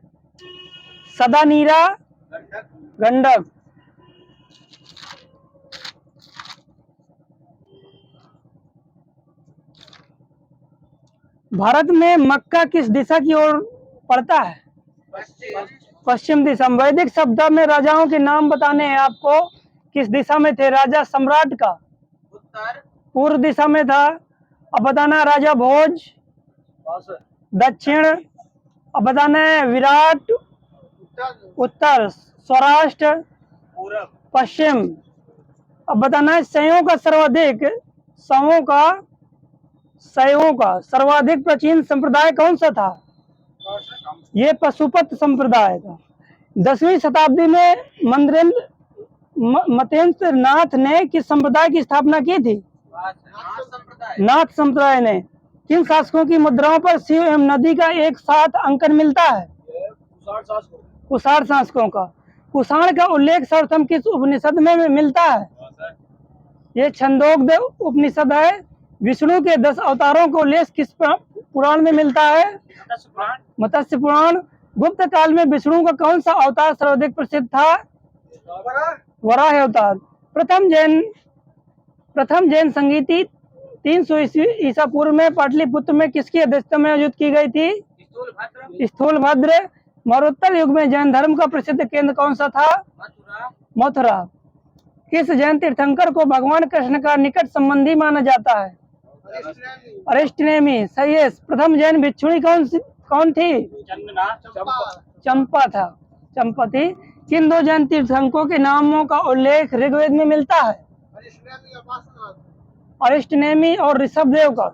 [SPEAKER 1] सदानीरा, गंडक। भारत में मक्का किस दिशा की ओर पड़ता है? पश्चिम दिशा। वैदिक सभ्यता में राजाओं के नाम बताने हैं आपको। किस दिशा में थे राजा सम्राट का? पूर्व दिशा में था। अब बताना राजा भोज, दक्षिण। अब बताना है विराट, उत्तर। सौराष्ट्र, पश्चिम। अब बताना है शैवों का सर्वाधिक प्राचीन संप्रदाय कौन सा था? ये पशुपत संप्रदाय था। 10वीं शताब्दी में मतेंद्र नाथ ने किस संप्रदाय की स्थापना की थी? नाथ संप्रदाय ने। किन शासकों की मुद्राओं पर शिव एवं नदी का एक साथ अंकन मिलता है? कुषाण शासकों का। कुषाण का उल्लेख सर्वप्रथम किस उपनिषद में मिलता है? ये छंदोग्ध उपनिषद है। विष्णु के 10 अवतारों का उल्लेख किस पुराण में मिलता है? मत्स्य पुराण। गुप्त काल में विष्णु का कौन सा अवतार सर्वाधिक प्रसिद्ध था? वराह अवतार। प्रथम जैन संगीति 300 ईसा पूर्व में पाटलिपुत्र में किसकी अध्यक्षता में आयोजित की गई थी? स्थूलभद्र। मरणोत्तर युग में जैन धर्म का प्रसिद्ध केंद्र कौन सा था? मथुरा। किस जैन तीर्थंकर को भगवान कृष्ण का निकट संबंधी माना जाता है? अरिष्टनेमी। सही है। प्रथम जैन भिक्षुणी कौन थी? चंपा था। चंपा थी। किन 2 जैन तीर्थंकरों के नामों का उल्लेख ऋग्वेद में मिलता है? अरिष्टनेमी और ऋषभदेव का।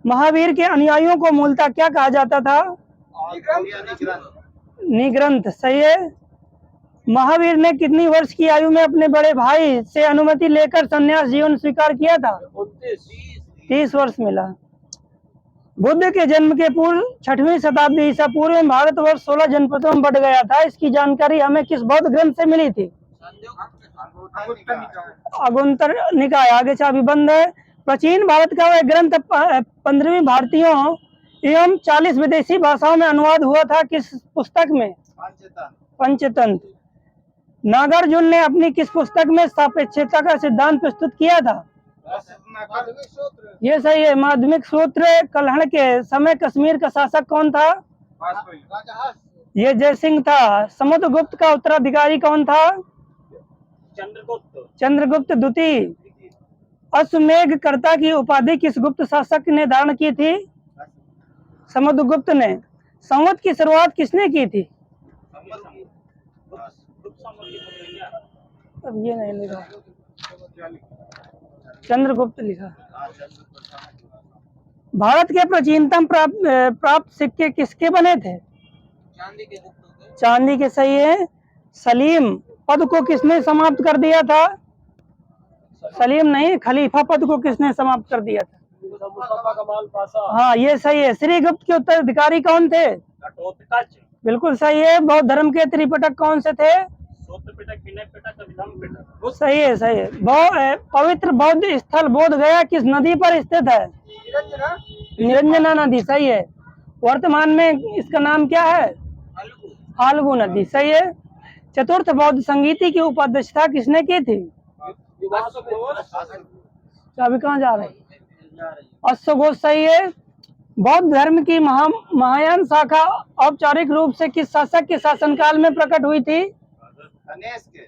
[SPEAKER 1] महावीर के अनुयायियों को मूलतः क्या कहा जाता था? निग्रंथ। सही है। महावीर ने कितनी वर्ष की आयु में अपने बड़े भाई से अनुमति लेकर संन्यास जीवन स्वीकार किया था? 30 वर्ष मिला। बुद्ध के जन्म के पूर्व 6वीं शताब्दी ईसा पूर्व में भारतवर्ष 16 जनपदों में बंट गया था। इसकी जानकारी हमें किस बौद्ध ग्रंथ से मिली थी? अगुंतर निकाय। आगे चाबीबंद है। प्राचीन भारत का वह ग्रंथ 15वीं भारतीयों एवं 40 विदेशी भाषाओं में अनुवाद हुआ था। किस पुस्तक में? पंचतंत्र। नागार्जुन ने अपनी किस पुस्तक में सापेक्षता का सिद्धांत प्रस्तुत किया था? ये सही है। माध्यमिक सूत्र। कलहण के समय कश्मीर का शासक कौन था? ये जयसिंह था। समुद्रगुप्त का उत्तराधिकारी कौन था? चंद्रगुप्त द्वितीय। अश्वमेध कर्ता की उपाधि किस गुप्त शासक ने धारण की थी? समुद्रगुप्त ने। संवत की शुरुआत किसने की थी? अब ये नहीं लिखा, चंद्रगुप्त लिखा। भारत के प्राचीनतम प्राप्त सिक्के किसके बने थे? चांदी के। सही है। सलीम पद को किसने समाप्त कर दिया था? सलीम नहीं, खलीफा पद को किसने समाप्त कर दिया था? हाँ, ये सही है। श्रीगुप्त के उत्तराधिकारी कौन थे? बिल्कुल सही है। बौद्ध धर्म के त्रिपिटक कौन से थे? सही है। सही है। पवित्र बौद्ध स्थल बोध गया किस नदी पर स्थित है? निरंजना नदी। सही है। वर्तमान में इसका नाम क्या है? फाल्गु नदी। सही है। चतुर्थ बौद्ध संगीति की उपाध्यक्षता किसने की थी? अभी कहाँ जा रहे? अश्वघोष। सही है। बौद्ध धर्म की महायान शाखा औपचारिक रूप से किस शासक के शासनकाल में प्रकट हुई थी?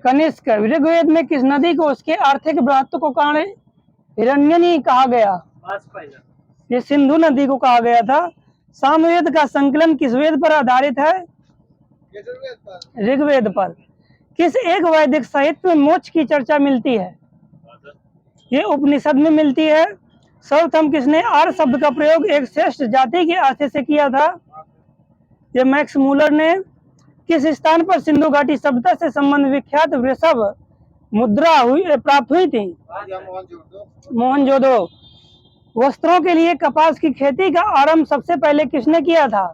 [SPEAKER 1] कनिष्क। ऋग्वेद में किस नदी को उसके आर्थिक महत्व को कारण हिरण्यनी कहा गया? ये सिंधु नदी को कहा गया था। सामवेद का संकलन किस वेद पर आधारित है? ऋग्वेद पर। किस एक वैदिक साहित्य में मोक्ष की चर्चा मिलती है? ये उपनिषद में मिलती है। सर्वप्रथम किसने आर्य शब्द का प्रयोग एक श्रेष्ठ जाति के आशय से किया था? ये मैक्स मूलर ने। किस स्थान पर सिंधु घाटी सभ्यता से संबंध विख्यात वृषभ मुद्रा प्राप्त हुई थी? मोहनजोदड़ो। वस्त्रों के लिए कपास की खेती का आरंभ सबसे पहले किसने किया था?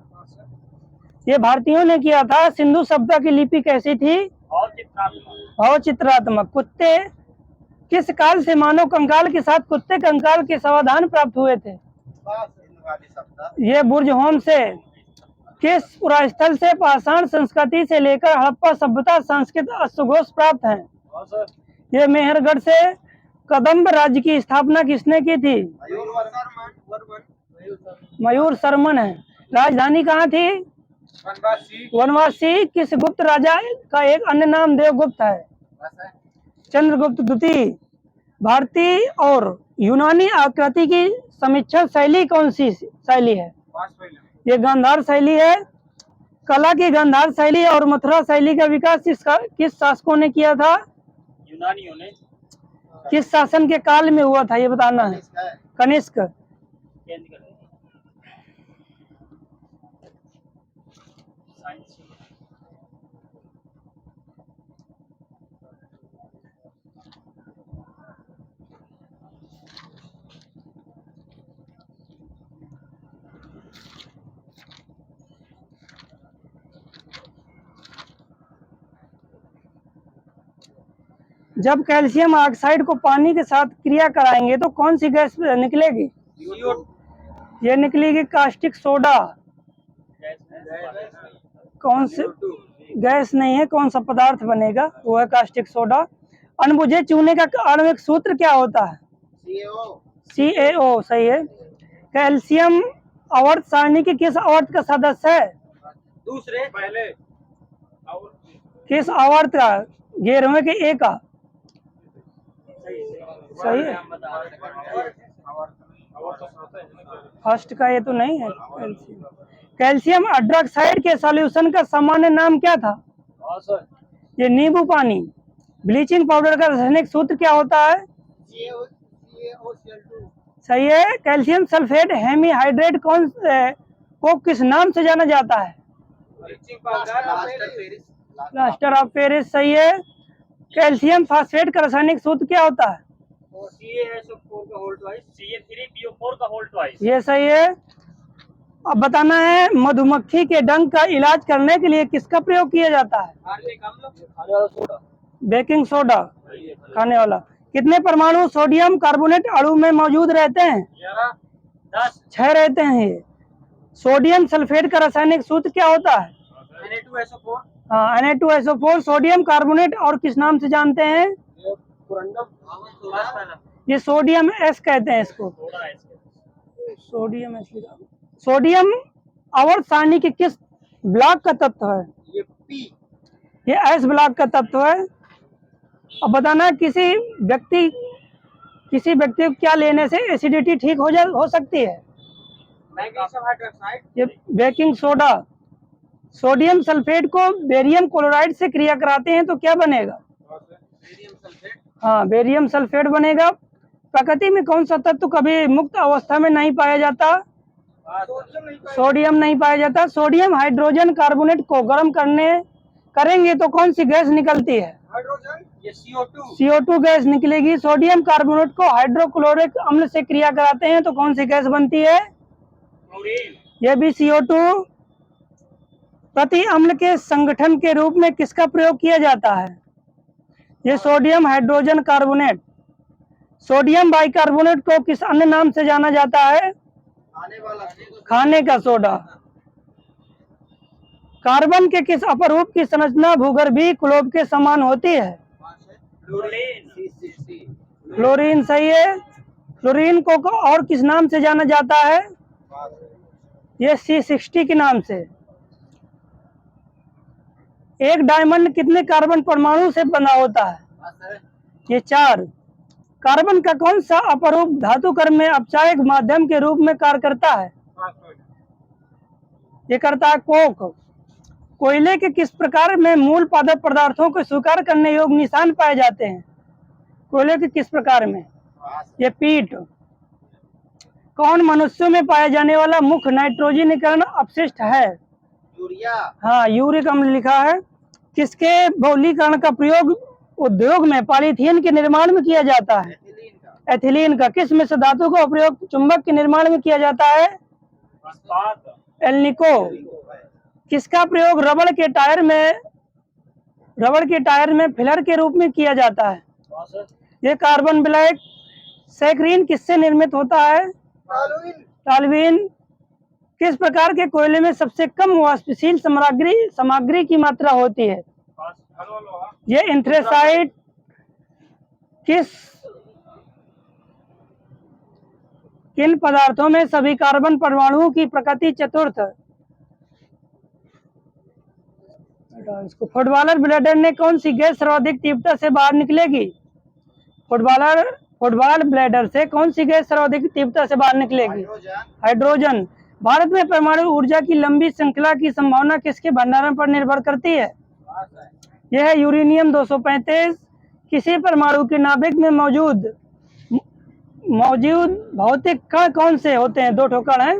[SPEAKER 1] ये भारतीयों ने किया था। सिंधु सभ्यता की लिपि कैसी थी? भावचित्रात्मक। कुत्ते। किस काल से मानव कंकाल के साथ कुत्ते कंकाल के समाधान प्राप्त हुए थे? ये बुर्जहोम से। किस पुरास्थल से पाषाण संस्कृति से लेकर हड़प्पा सभ्यता संस्कृत अश्वघोष प्राप्त हैं? ये मेहरगढ़ से। कदम्ब राज्य की स्थापना किसने की थी? मयूर शर्मन है। राजधानी कहाँ थी? वनवासी। किस गुप्त राजा का एक अन्य नाम देवगुप्त है? चंद्रगुप्त द्वितीय। भारतीय और यूनानी आकृति की समीक्षा शैली कौन सी शैली है? ये गांधार शैली है। कला की गांधार शैली और मथुरा शैली का विकास किस शासकों ने किया था? यूनानियों ने। किस शासन के काल में हुआ था ये बताना है? कनिष्क। जब कैल्शियम ऑक्साइड को पानी के साथ क्रिया कराएंगे तो कौन सी गैस निकलेगी? ये निकलेगी कास्टिक सोडा। कौन सी गैस नहीं है, कौन सा पदार्थ बनेगा? वो है कास्टिक सोडा। अनबुझे चूने का आणविक सूत्र क्या होता है? CaO। सही है। कैल्शियम आवर्त सारणी के किस आवर्त का सदस्य है?
[SPEAKER 2] दूसरे पहले
[SPEAKER 1] किस आवर्त का? 11वें के ए का। सही है। फर्स्ट का ये तो नहीं है। कैल्शियम हाइड्रोक्साइड के सॉल्यूशन का सामान्य नाम क्या था? ये नींबू पानी। ब्लीचिंग पाउडर का रासायनिक सूत्र क्या होता है? सही है। कैल्शियम सल्फेट हेमीहाइड्रेट को किस नाम से जाना जाता है? Plaster of Paris. सही है। कैल्शियम फास्फेट का रासायनिक सूत्र क्या होता है? ये सही है। अब बताना है, मधुमक्खी के डंक का इलाज करने के लिए किसका प्रयोग किया जाता है? Baking soda. खाने वाला। कितने परमाणु सोडियम कार्बोनेट अणु में मौजूद रहते हैं? 6 रहते हैं। ये सोडियम सल्फेट का रासायनिक सूत्र क्या होता है? हाँ, Na2SO4। सोडियम कार्बोनेट और किस नाम से जानते हैं? ये सोडियम एस कहते हैं इसको। Sodium S. सोडियम आवर्त सारणी के किस ब्लॉक का तत्व है? ये एस ब्लॉक का तत्व है। अब बताना, किसी व्यक्ति को क्या लेने से एसिडिटी ठीक हो सकती है? ये बेकिंग सोडा। सोडियम सल्फेट को बेरियम क्लोराइड से क्रिया कराते हैं तो क्या बनेगा? हाँ, बेरियम सल्फेट बनेगा। प्रकृति में कौन सा तत्व कभी मुक्त अवस्था में नहीं पाया जाता? सोडियम नहीं पाया जाता। सोडियम हाइड्रोजन कार्बोनेट को गर्म करेंगे तो कौन सी गैस निकलती है? CO2 गैस निकलेगी। सोडियम कार्बोनेट को हाइड्रोक्लोरिक अम्ल से क्रिया कराते हैं तो कौन सी गैस बनती है? यह भी CO2। प्रति अम्ल के संगठन के रूप में किसका प्रयोग किया जाता है? ये sodium hydrogen carbonate. Sodium bicarbonate को किस अन्य नाम से जाना जाता है? खाने का सोडा। कार्बन के किस अपरूप की संरचना भूगर्भीय क्लोब के समान होती है? फ्लोरीन। सही है। फ्लोरीन को और किस नाम से जाना जाता है? ये C60 के नाम से। एक डायमंड कितने कार्बन परमाणु से बना होता है? ये 4। कार्बन का कौन सा अपरूप धातु कर्म में अपचायक माध्यम के रूप में कार्य करता है? ये करता है कोक। कोयले के किस प्रकार में मूल पादप पदार्थों को स्वीकार करने योग्य निशान पाए जाते हैं? कोयले के किस प्रकार में? ये पीट। कौन मनुष्यों में पाया जाने वाला मुख्य नाइट्रोजनीकरण अपशिष्ट है? यूरिया। हाँ, यूरिक अम्ल लिखा है। किसके बहुलीकरण का प्रयोग उद्योग में पॉलीथीन के निर्माण में किया जाता है? एथिलीन का। किस मिश्र धातु का प्रयोग चुंबक के निर्माण में किया जाता है? एल्निको। किसका प्रयोग रबड़ के टायर में फिलर के रूप में किया जाता है? ये कार्बन ब्लैक। सैकरीन किससे निर्मित होता है? टॉल्यूइन। किस प्रकार के कोयले में सबसे कम वाष्पशील सामग्री की मात्रा होती है? ये एंथ्रेसाइट। किन पदार्थों में सभी कार्बन परमाणुओं की प्रकृति चतुर्थ? इसको फुटबॉलर ब्लैडर ने कौन सी गैस सर्वाधिक तीव्रता से बाहर निकलेगी? फुटबॉल ब्लैडर से कौन सी गैस सर्वाधिक तीव्रता से बाहर निकलेगी? हाइड्रोजन। भारत में परमाणु ऊर्जा की लंबी श्रृंखला की संभावना किसके भंडारण पर निर्भर करती है? यह है यूरेनियम 235। किसी परमाणु के नाभिक में मौजूद भौतिक कण कौन से होते हैं? 2 कण हैं।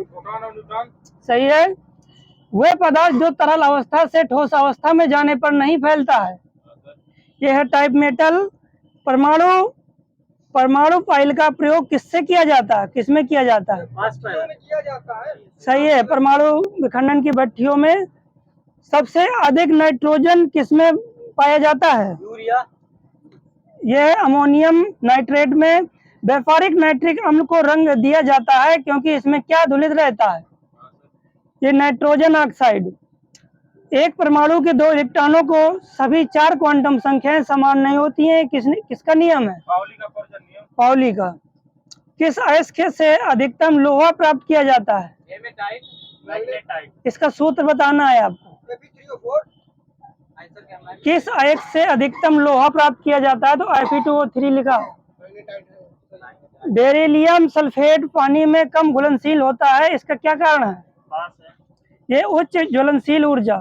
[SPEAKER 1] सही है। वह पदार्थ जो तरल अवस्था से ठोस अवस्था में जाने पर नहीं फैलता है। यह है टाइप मेटल। परमाणु पाइल का प्रयोग किससे किया जाता है? किसमें किया जाता है? सही है। परमाणु विखंडन की भट्टियों में सबसे अधिक नाइट्रोजन किसमें पाया जाता है? यह अमोनियम नाइट्रेट में व्यापारिक नाइट्रिक अम्ल को रंग दिया जाता है क्योंकि इसमें क्या धुलित रहता है? ये नाइट्रोजन ऑक्साइड। एक परमाणु के 2 इलेक्ट्रॉनों को सभी 4 क्वांटम संख्याएं समान नहीं होती हैं। किसका नियम है?
[SPEAKER 2] पाउली का पर्जन नियम।
[SPEAKER 1] पाउली का। किस अयस्क से अधिकतम लोहा प्राप्त किया जाता है?
[SPEAKER 2] Hematite, magnetite.
[SPEAKER 1] इसका सूत्र बताना है आपको।
[SPEAKER 2] आंसर क्या है?
[SPEAKER 1] किस अयस्क से अधिकतम लोहा प्राप्त किया जाता है? तो Fe2O3 लिखा। बेरिलियम सल्फेट पानी में कम घुलनशील होता है, इसका क्या कारण है? ये उच्च ज्वलनशील ऊर्जा।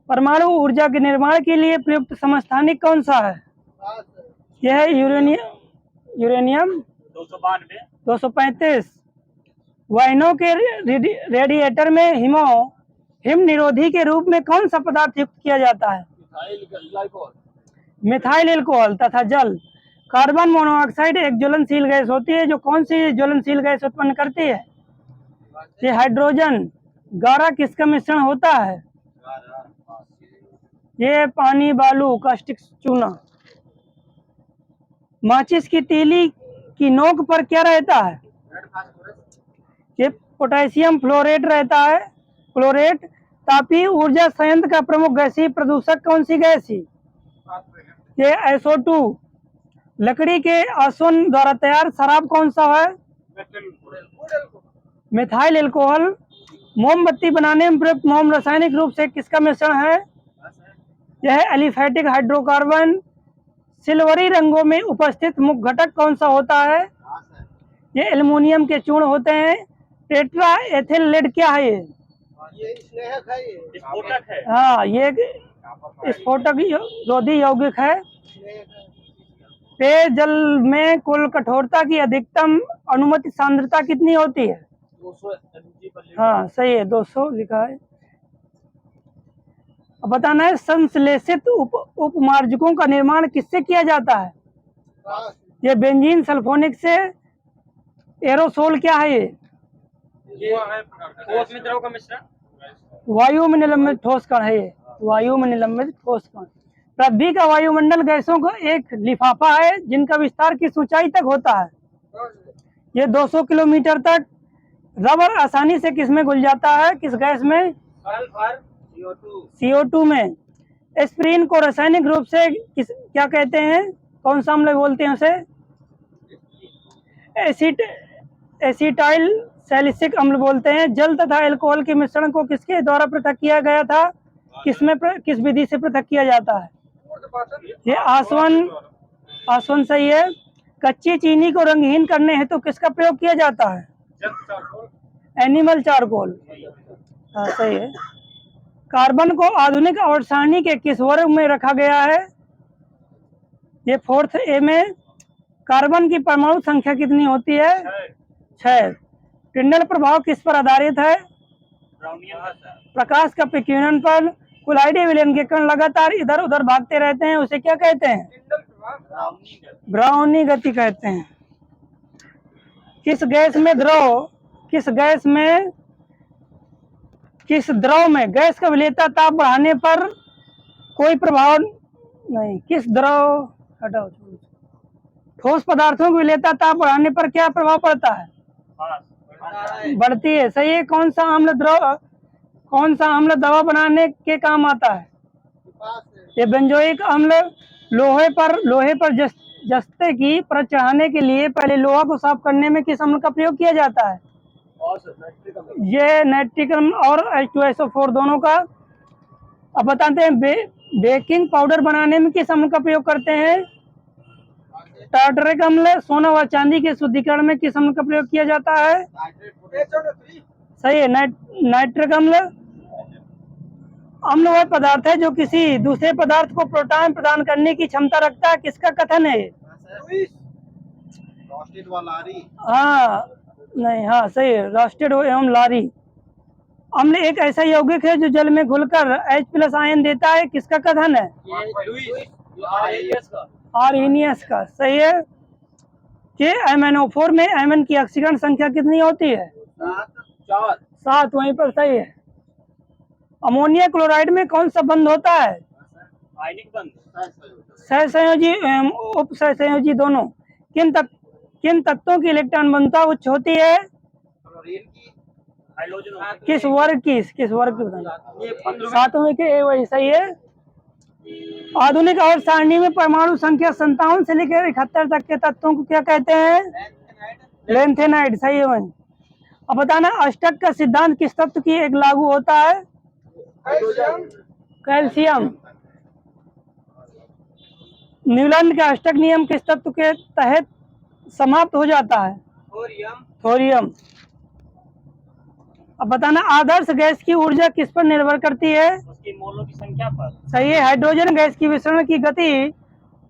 [SPEAKER 1] परमाणु ऊर्जा के निर्माण के लिए प्रयुक्त समस्थानिक कौन सा है? यह है यूरेनियम 235। वाइनो के रेडिएटर में हिम निरोधी के रूप में कौन सा पदार्थ युक्त किया जाता है? मिथाइल एल्कोहल तथा जल। कार्बन मोनोऑक्साइड एक ज्वलनशील गैस होती है जो कौन सी ज्वलनशील गैस उत्पन्न करती है? ये हाइड्रोजन। गारा किसका मिश्रण होता है? ये पानी, बालू, कास्टिक चूना। माचिस की तीली की नोक पर क्या रहता है? ये पोटेशियम फ्लोरेट रहता है, क्लोरेट। तापीय ऊर्जा संयंत्र का प्रमुख गैसीय प्रदूषक कौन सी गैस है? ये SO2। लकड़ी के आसवन द्वारा तैयार शराब कौन सा है? Methyl alcohol. मोमबत्ती बनाने में प्रयुक्त मोम रासायनिक रूप से किसका मिश्रण है? यह एलिफेटिक हाइड्रोकार्बन। सिल्वरी रंगों में उपस्थित मुख्य घटक कौन सा होता है? ये एल्युमिनियम के चूर्ण होते हैं। टेट्रा एथिल लेड क्या है?
[SPEAKER 2] ये स्नेहक है, ये स्फोटक है।
[SPEAKER 1] हाँ, ये स्फोटक रोधी यौगिक है। पेयजल में कुल कठोरता की अधिकतम अनुमति सांद्रता कितनी होती है?
[SPEAKER 2] 200 mg/L।
[SPEAKER 1] हाँ सही है, 200 लिखा है। अब बताना है संश्लेषित उपमार्जकों का निर्माण किससे किया जाता है? ये बेंजीन सल्फोनिक से। एरोसोल क्या है?
[SPEAKER 2] ये ठोस में द्रव का मिश्रण।
[SPEAKER 1] वायु में निलंबित ठोस कण है। ये वायु में निलंबित ठोस कण। पृथ्वी का वायुमंडल गैसों का एक लिफाफा है जिनका विस्तार किस ऊंचाई तक होता है? ये 200 किलोमीटर तक। रबर आसानी से किस में घुल जाता है? किस गैस में?
[SPEAKER 2] सल्फर,
[SPEAKER 1] CO2 में। एस्पिरिन को रासायनिक रूप से क्या कहते हैं? कौन सा अम्ल बोलते हैं उसे? एसिटाइल सैलिसिलिक अम्ल बोलते हैं। जल तथा अल्कोहल के मिश्रण को किसके द्वारा पृथक किया गया था? किस विधि से पृथक किया जाता है? ये आसवन सही है। कच्ची चीनी को रंगहीन करने हेतु किसका प्रयोग किया जाता है? Animal charcoal. हाँ सही है। कार्बन को आधुनिक आवर्त सारणी के किस वर्ग में रखा गया है? ये 4th A में। कार्बन की परमाणु संख्या कितनी होती है? 6। टिंडल प्रभाव किस पर आधारित है? प्रकाश का विकिरण पर। कुलाइडी विलयन के कण लगातार इधर उधर भागते रहते हैं, उसे क्या कहते हैं? ब्राउनी गति कहते हैं। किस द्रव में गैस का विलेयता ताप बढ़ाने पर कोई प्रभाव नहीं? ठोस पदार्थों की विलेयता ताप बढ़ाने पर क्या प्रभाव पड़ता है? बढ़ती है, सही है। कौन सा अम्ल दवा बनाने के काम आता है? ये बेंजोइक अम्ल। लोहे पर जस्ते की परत चढ़ाने के लिए पहले लोहा को साफ करने में किस अम्ल का प्रयोग किया जाता है? ये नाइट्रिक अम्ल और H2SO4 दोनों का। अब बताते हैं बेकिंग पाउडर बनाने में किस अम्ल का प्रयोग करते हैं? टार्टरिक अम्ल। सोना व चांदी के शुद्धिकरण में किस अम्ल का प्रयोग किया जाता है? सही है, नाइट्रिक अम्ल। अम्ल वह पदार्थ है जो किसी दूसरे पदार्थ को प्रोटॉन प्रदान करने की क्षमता रखता है, किसका कथन है? हाँ नहीं, हाँ सही है, रॉस्टेड एवं लारी। अम्ल एक ऐसा यौगिक है जो जल में घुलकर H+ आयन देता है, किसका कथन है? आर्हेनियस का। सही है। कि MnO4 में Mn की ऑक्सीकरण संख्या कितनी होती है? 7। वहीं पर सही है। अमोनिया क्लोराइड में कौन सा बंध होता है?
[SPEAKER 2] आयनिक बंध।
[SPEAKER 1] सहसंयोजी एवं उप सहसंयोजी दोनों। किन तत्वों की इलेक्ट्रॉन घनता उच्च होती है?
[SPEAKER 2] हाइड्रोजन।
[SPEAKER 1] किस वर्ग की बताइए?
[SPEAKER 2] ये 15
[SPEAKER 1] सातवें के, वही सही है। आधुनिक आवर्त सारणी में परमाणु संख्या 57 से लेकर 71 तक के तत्वों को क्या कहते हैं? लेंथेनाइड, सही है वही। अब बताना, अष्टक का सिद्धांत किस तत्व की एक लागू होता है? कैल्शियम। न्यूलैंड का अष्टक नियम किस तत्व के तहत समाप्त हो जाता है? थोरियम। अब बताना, आदर्श गैस की ऊर्जा किस पर निर्भर करती है?
[SPEAKER 2] उसकी मोलों की संख्या पर।
[SPEAKER 1] सही है। हाइड्रोजन गैस की विसरण की गति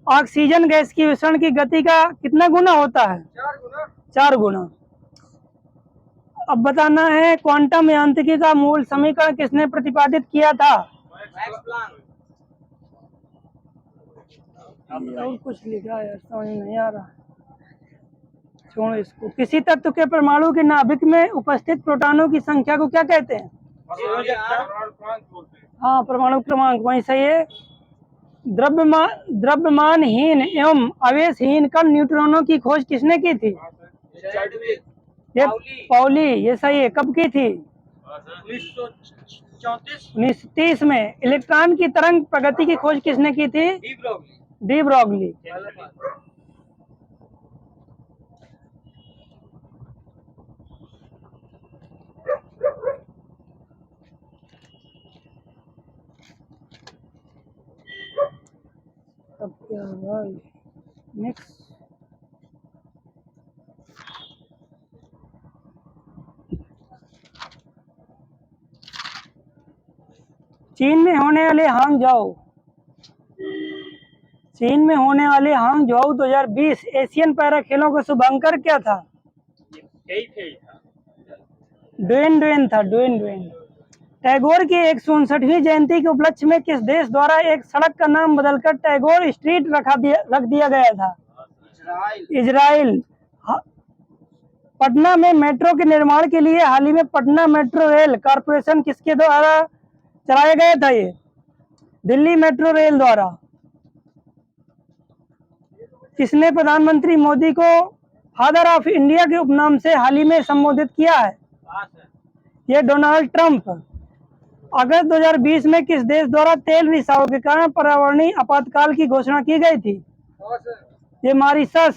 [SPEAKER 1] ऑक्सीजन गैस की विसरण की गति का कितना गुना होता है? 4 गुना। अब बताना है, क्वांटम यांत्रिकी का मूल समीकरण किसने प्रतिपादित किया था? और कुछ लिखा है, समझ नहीं आ रहा, छोड़ो इसको। किसी तत्व के परमाणु के नाभिक में उपस्थित प्रोटॉनों की संख्या को क्या कहते हैं? हाँ, परमाणु क्रमांक, वही सही है। द्रव्यमानहीन एवं आवेशहीन कण न्यूट्रॉनों की खोज किसने की थी? ये पाउली, ये सही है। कब की थी? 1930 में। इलेक्ट्रॉन की तरंग प्रगति की खोज किसने की थी? De Broglie. अब क्या हुआ? नेक्स्ट। चीन में होने वाले हांगझाओ 2020 एशियन पैरा खेलों का शुभांकर क्या था? ड्वेन था। टैगोर की 159वीं जयंती के उपलक्ष्य में किस देश द्वारा एक सड़क का नाम बदलकर टैगोर स्ट्रीट रख दिया गया था? इजराइल। पटना में मेट्रो के निर्माण के लिए हाल ही में पटना मेट्रो रेल कॉरपोरेशन किसके द्वारा चलाया गया था? ये दिल्ली मेट्रो रेल द्वारा। किसने प्रधानमंत्री मोदी को फादर ऑफ इंडिया के उपनाम से हाल ही में संबोधित किया है? ये डोनाल्ड ट्रंप। अगस्त 2020 में किस देश द्वारा तेल रिसाव के कारण पर्यावरणीय आपातकाल की घोषणा की गई थी? ये मॉरिशस।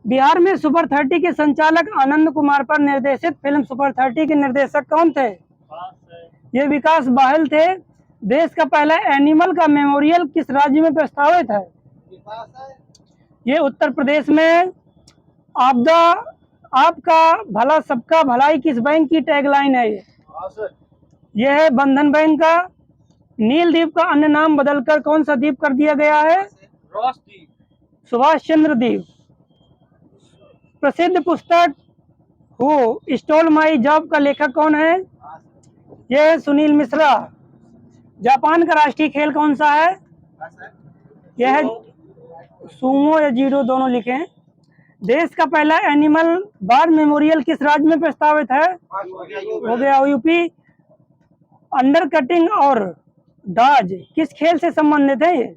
[SPEAKER 1] बिहार में सुपर 30 के संचालक आनंद कुमार पर निर्देशित फिल्म सुपर 30 के निर्देशक कौन थे? ये विकास बाहल थे। देश का पहला एनिमल का मेमोरियल किस राज्य में प्रस्तावित है? ये उत्तर प्रदेश में। आपका भला सबका भलाई किस बैंक की टैगलाइन है? ये है बंधन बैंक का। नील द्वीप का अन्य नाम बदलकर कौन सा द्वीप कर दिया गया है? सुभाष चंद्र द्वीप। प्रसिद्ध पुस्तक हु स्टोल माई जॉब का लेखक कौन है? यह है सुनील मिश्रा। जापान का राष्ट्रीय खेल कौन सा है? यह है सुमो या जीडो, दोनों लिखे हैं। देश का पहला एनिमल बार मेमोरियल किस राज्य में प्रस्तावित है? हो गया यूपी। अंडर कटिंग और दाज किस खेल से संबंधित है? ये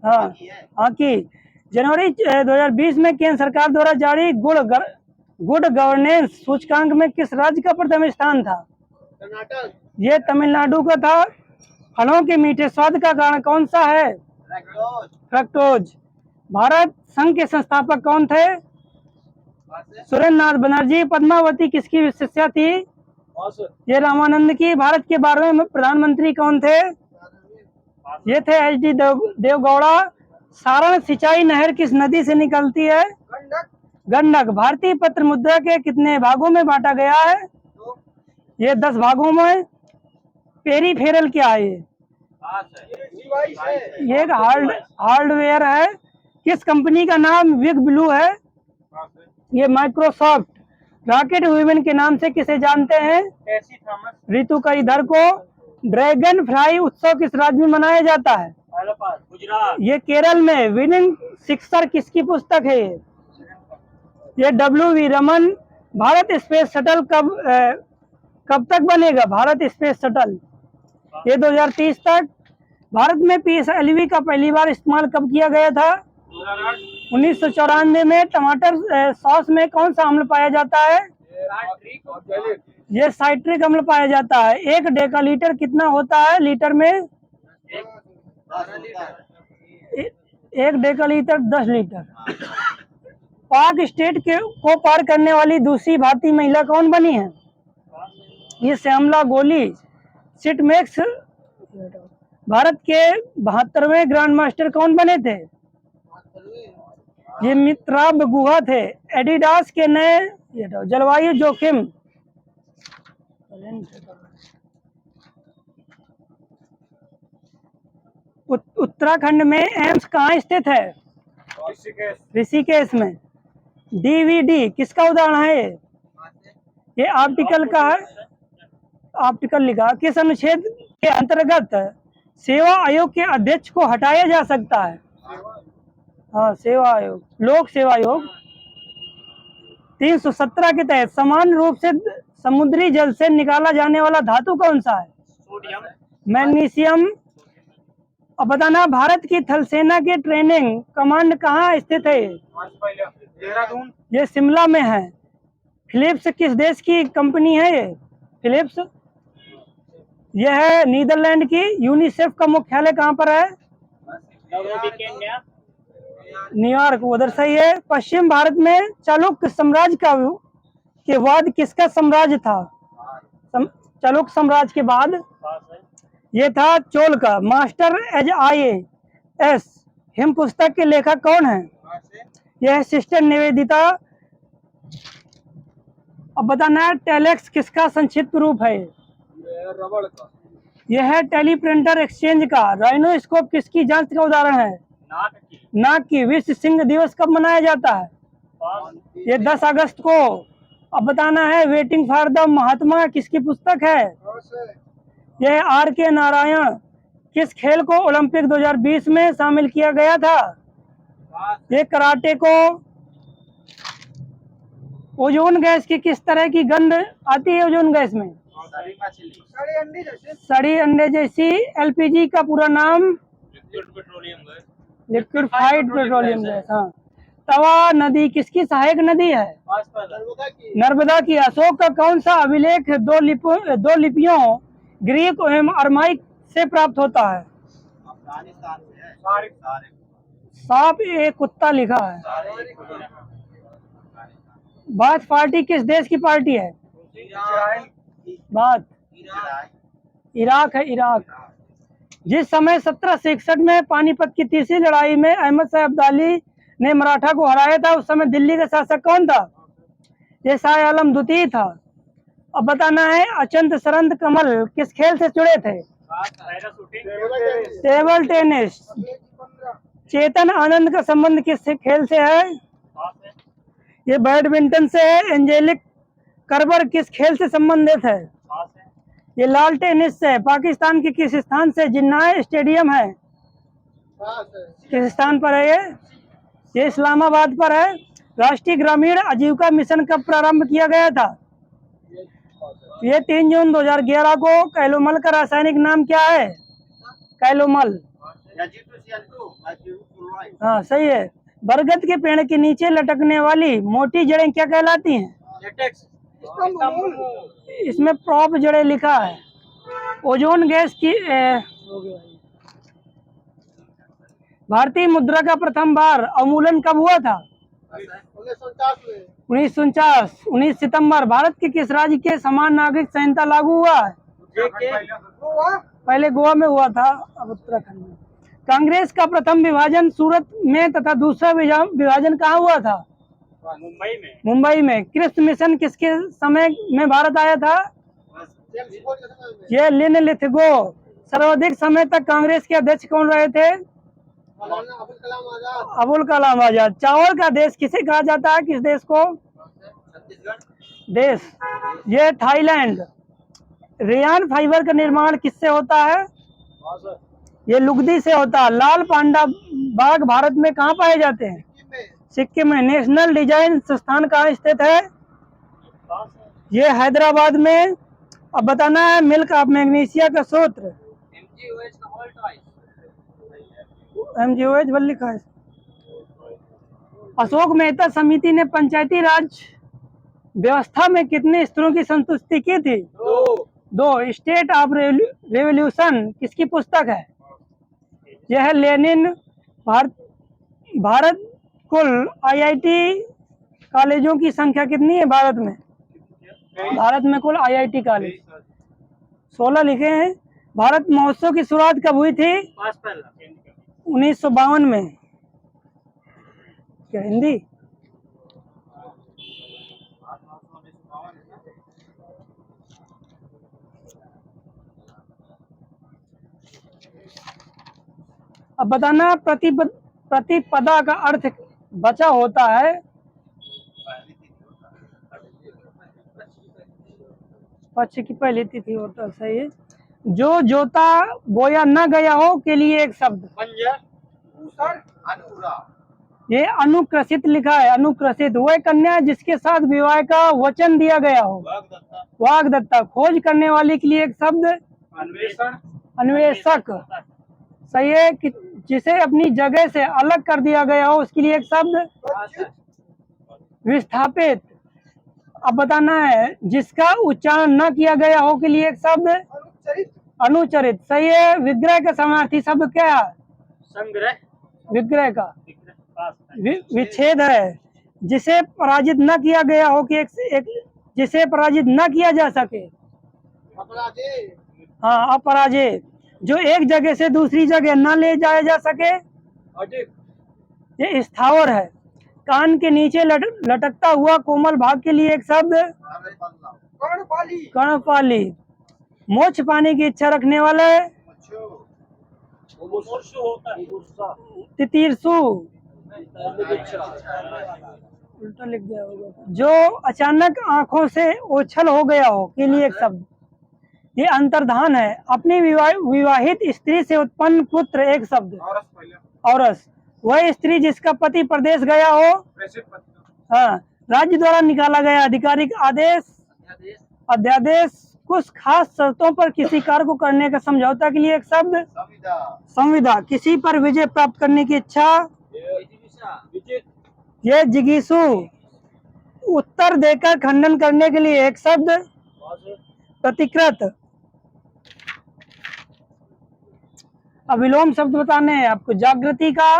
[SPEAKER 1] हॉकी। जनवरी 2020 में केंद्र सरकार द्वारा जारी गुड गवर्नेंस सूचकांक में किस राज्य का प्रथम स्थान था? कर्नाटक। ये तमिलनाडु का था। फलों के मीठे स्वाद का कारण कौन सा है? फ्रक्टोज। भारत संघ के संस्थापक कौन थे? सुरेंद्र नाथ बनर्जी। पद्मावती किसकी शिष्या थी? ये रामानंद की। भारत के 12वें प्रधानमंत्री कौन थे? ये थे HD देवगौड़ा। सारण सिंचाई नहर किस नदी से निकलती है? गंडक। भारतीय पत्र मुद्रा के कितने भागों में बांटा गया है? ये 10 भागों में। पेरीफेरल क्या है? ये एक हार्डवेयर है। किस कंपनी का नाम विग ब्लू है? ये माइक्रोसॉफ्ट। रॉकेट वुमेन के नाम से किसे जानते हैं? ऋतु का इधर को। ड्रैगन फ्लाई उत्सव किस राज्य में मनाया जाता है? गुजरात। ये केरल में। विनिंग सिक्सर किसकी पुस्तक है? ये W.V. Raman. Bharat space shuttle कब तक बनेगा? भारत स्पेस शटल ये 2030 तक। भारत में PSLV का पहली बार इस्तेमाल कब किया गया था? 1994 में। टमाटर सॉस में कौन सा अम्ल पाया जाता है? ये साइट्रिक अम्ल पाया जाता है। 1 डेकालीटर कितना होता है लीटर में? 1 डेकालीटर 10 लीटर। पाक स्टेट को पार करने वाली दूसरी भारतीय महिला कौन बनी है? ये श्यामला गोली सिटमैक्स। भारत के 72वें ग्रैंड मास्टर कौन बने थे? ये मित्राब गुहा थे। एडिडास के नए जलवायु जोखिम उत्तराखंड में एम्स कहाँ स्थित है? ऋषिकेश में। DVD किसका उदाहरण है? ये ऑप्टिकल का है। ऑप्टिकल लिखा। किस अनुच्छेद के अंतर्गत सेवा आयोग के अध्यक्ष को हटाया जा सकता है? हाँ, सेवा आयोग, लोक सेवा आयोग। 317 के तहत समान रूप से समुद्री जल से निकाला जाने वाला धातु कौन सा है?
[SPEAKER 2] सोडियम।
[SPEAKER 1] मैग्नीशियम। अब बताना, भारत की थल सेना के ट्रेनिंग कमांड कहाँ स्थित है?
[SPEAKER 2] देहरादून।
[SPEAKER 1] ये शिमला में है। फिलिप्स किस देश की कंपनी है? ये फिलिप्स यह है नीदरलैंड की। यूनिसेफ का मुख्यालय कहाँ पर है? न्यूयॉर्क, उधर सही है। पश्चिम भारत में चालुक्य साम्राज्य के बाद किसका साम्राज्य था? चालुक्य साम्राज्य के बाद ये था चोल का। मास्टर एज IAS हिम पुस्तक के लेखक कौन है? यह सिस्टर निवेदिता। अब बताना, टेलेक्स किसका संक्षिप्त रूप है?
[SPEAKER 2] रबड़ का।
[SPEAKER 1] यह है टेलीप्रिंटर एक्सचेंज का। राइनोस्कोप किसकी जांच का उदाहरण है? नाक की। विश्व सिंह दिवस कब मनाया जाता है? ये 10 अगस्त को। अब बताना है, वेटिंग फॉर द महात्मा किसकी पुस्तक है? यह RK नारायण। किस खेल को ओलंपिक 2020 में शामिल किया गया था? ये कराटे को। ओजोन गैस की किस तरह की गंध आती है ओजोन गैस में? सड़ी अंडे जैसी। LPG का पूरा नाम? Liquefied petroleum gas. हाँ। तवा नदी किसकी सहायक नदी है? नर्मदा की। अशोक का कौन सा अभिलेख दो लिपियों ग्रीक एवं अरमाइक से प्राप्त होता है? सांप एक कुत्ता लिखा है। बाथ पार्टी किस देश की पार्टी है? बाथ इराक है, इराक। जिस समय 1761 में पानीपत की तीसरी लड़ाई में अहमद शाह अब्दाली ने मराठा को हराया था, उस समय दिल्ली का शासक कौन था? ये शाह आलम द्वितीय था। अब बताना है, अचंत सरंद कमल किस खेल से जुड़े थे? Table tennis. चेतन आनंद का संबंध किस खेल से है? ये बैडमिंटन से है। एंजेलिक करबर किस खेल से संबंधित है? ये लाल टेनिस से। पाकिस्तान के किस स्थान से जिन्ना स्टेडियम है? किस स्थान पर है ये इस्लामाबाद पर है। राष्ट्रीय ग्रामीण आजीविका मिशन कब प्रारंभ किया गया था? ये 3 जून 2011 को। कैलोमल का रासायनिक नाम क्या है? कैलोमल। हाँ, सही है। बरगद के पेड़ के नीचे लटकने वाली मोटी जड़ें क्या कहलाती हैं? इसमें प्रॉप जड़ें लिखा है। ओजोन गैस की भारतीय मुद्रा का प्रथम बार अवमूल्यन कब हुआ था? 1949। 19 सितंबर। भारत के किस राज्य के समान नागरिक संहिता लागू हुआ है? पहले गोवा में हुआ था, अब उत्तराखंड में। कांग्रेस का प्रथम विभाजन सूरत में तथा दूसरा विभाजन कहाँ हुआ था? मुंबई में। क्रिस्ट मिशन किसके समय में भारत आया था? ये लिनलिथगो। सर्वाधिक समय तक कांग्रेस के अध्यक्ष कौन रहे थे? अबुल कलाम आजाद। चावल का देश किसे कहा जाता है? किस देश को? देश। ये थाईलैंड। रेयान फाइबर का निर्माण किससे होता है? ये लुगदी से होता है। लाल पांडा बाघ भारत में कहाँ पाए जाते हैं? सिक्किम में। नेशनल डिजाइन संस्थान कहाँ स्थित है? ये हैदराबाद में। अब बताना है, मिल्क ऑफ मैग्नीशिया का सूत्र? MGOH बल लिखा है। अशोक मेहता समिति ने पंचायती राज व्यवस्था में कितने स्तरों की संतुष्टि की थी? 2। स्टेट ऑफ रेवोल्यूशन किसकी पुस्तक है? यह है लेनिन। भारत कुल IIT कॉलेजों की संख्या कितनी है भारत में? भारत में कुल IIT कॉलेज 16 लिखे हैं। भारत महोत्सव की शुरुआत कब हुई थी? 1952 में। क्या हिंदी? अब बताना प्रतिपदा का अर्थ बचा होता है। पक्ष की पहली तिथि होता है, सही है। जो जोता बोया न गया हो के लिए एक शब्द। ये अनुक्रसित लिखा है। अनुक्रसित वह कन्या जिसके साथ विवाह का वचन दिया गया हो। वाग्दत्ता। खोज करने वाले के लिए एक शब्द। अन्वेषक। सही है। कि जिसे अपनी जगह से अलग कर दिया गया हो उसके लिए एक शब्द। विस्थापित। अब बताना है जिसका उच्चारण न किया गया हो के लिए एक शब्द। अनुचरित। सही है। विग्रह का समानार्थी शब्द क्या है? संग्रह। विग्रह का विच्छेद है। जिसे पराजित न किया गया हो कि एक जिसे पराजित न किया जा सके। हाँ, अपराजय। जो एक जगह से दूसरी जगह न ले जाया जा सके। ये स्थावर है। कान के नीचे लटकता हुआ कोमल भाग के लिए एक शब्द। कर्णपाली। मोक्ष पाने की इच्छा रखने वाला है। तितीर्षु। उल्टा लिख दिया होगा। जो अचानक आंखों से ओछल हो गया हो के लिए एक शब्द। ये अंतर्धान है। अपनी विवाहित स्त्री से उत्पन्न पुत्र एक शब्द। औरस। वह स्त्री जिसका पति प्रदेश गया हो। हाँ। राज्य द्वारा निकाला गया आधिकारिक आदेश। अध्यादेश। कुछ खास शर्तों पर किसी कार्य को करने का समझौता के लिए एक शब्द। संविदा। किसी पर विजय प्राप्त करने की इच्छा। यह जिगीषु। उत्तर देकर खंडन करने के लिए एक शब्द। प्रतिकृत। अविलोम शब्द बताने हैं आपको। जागृति का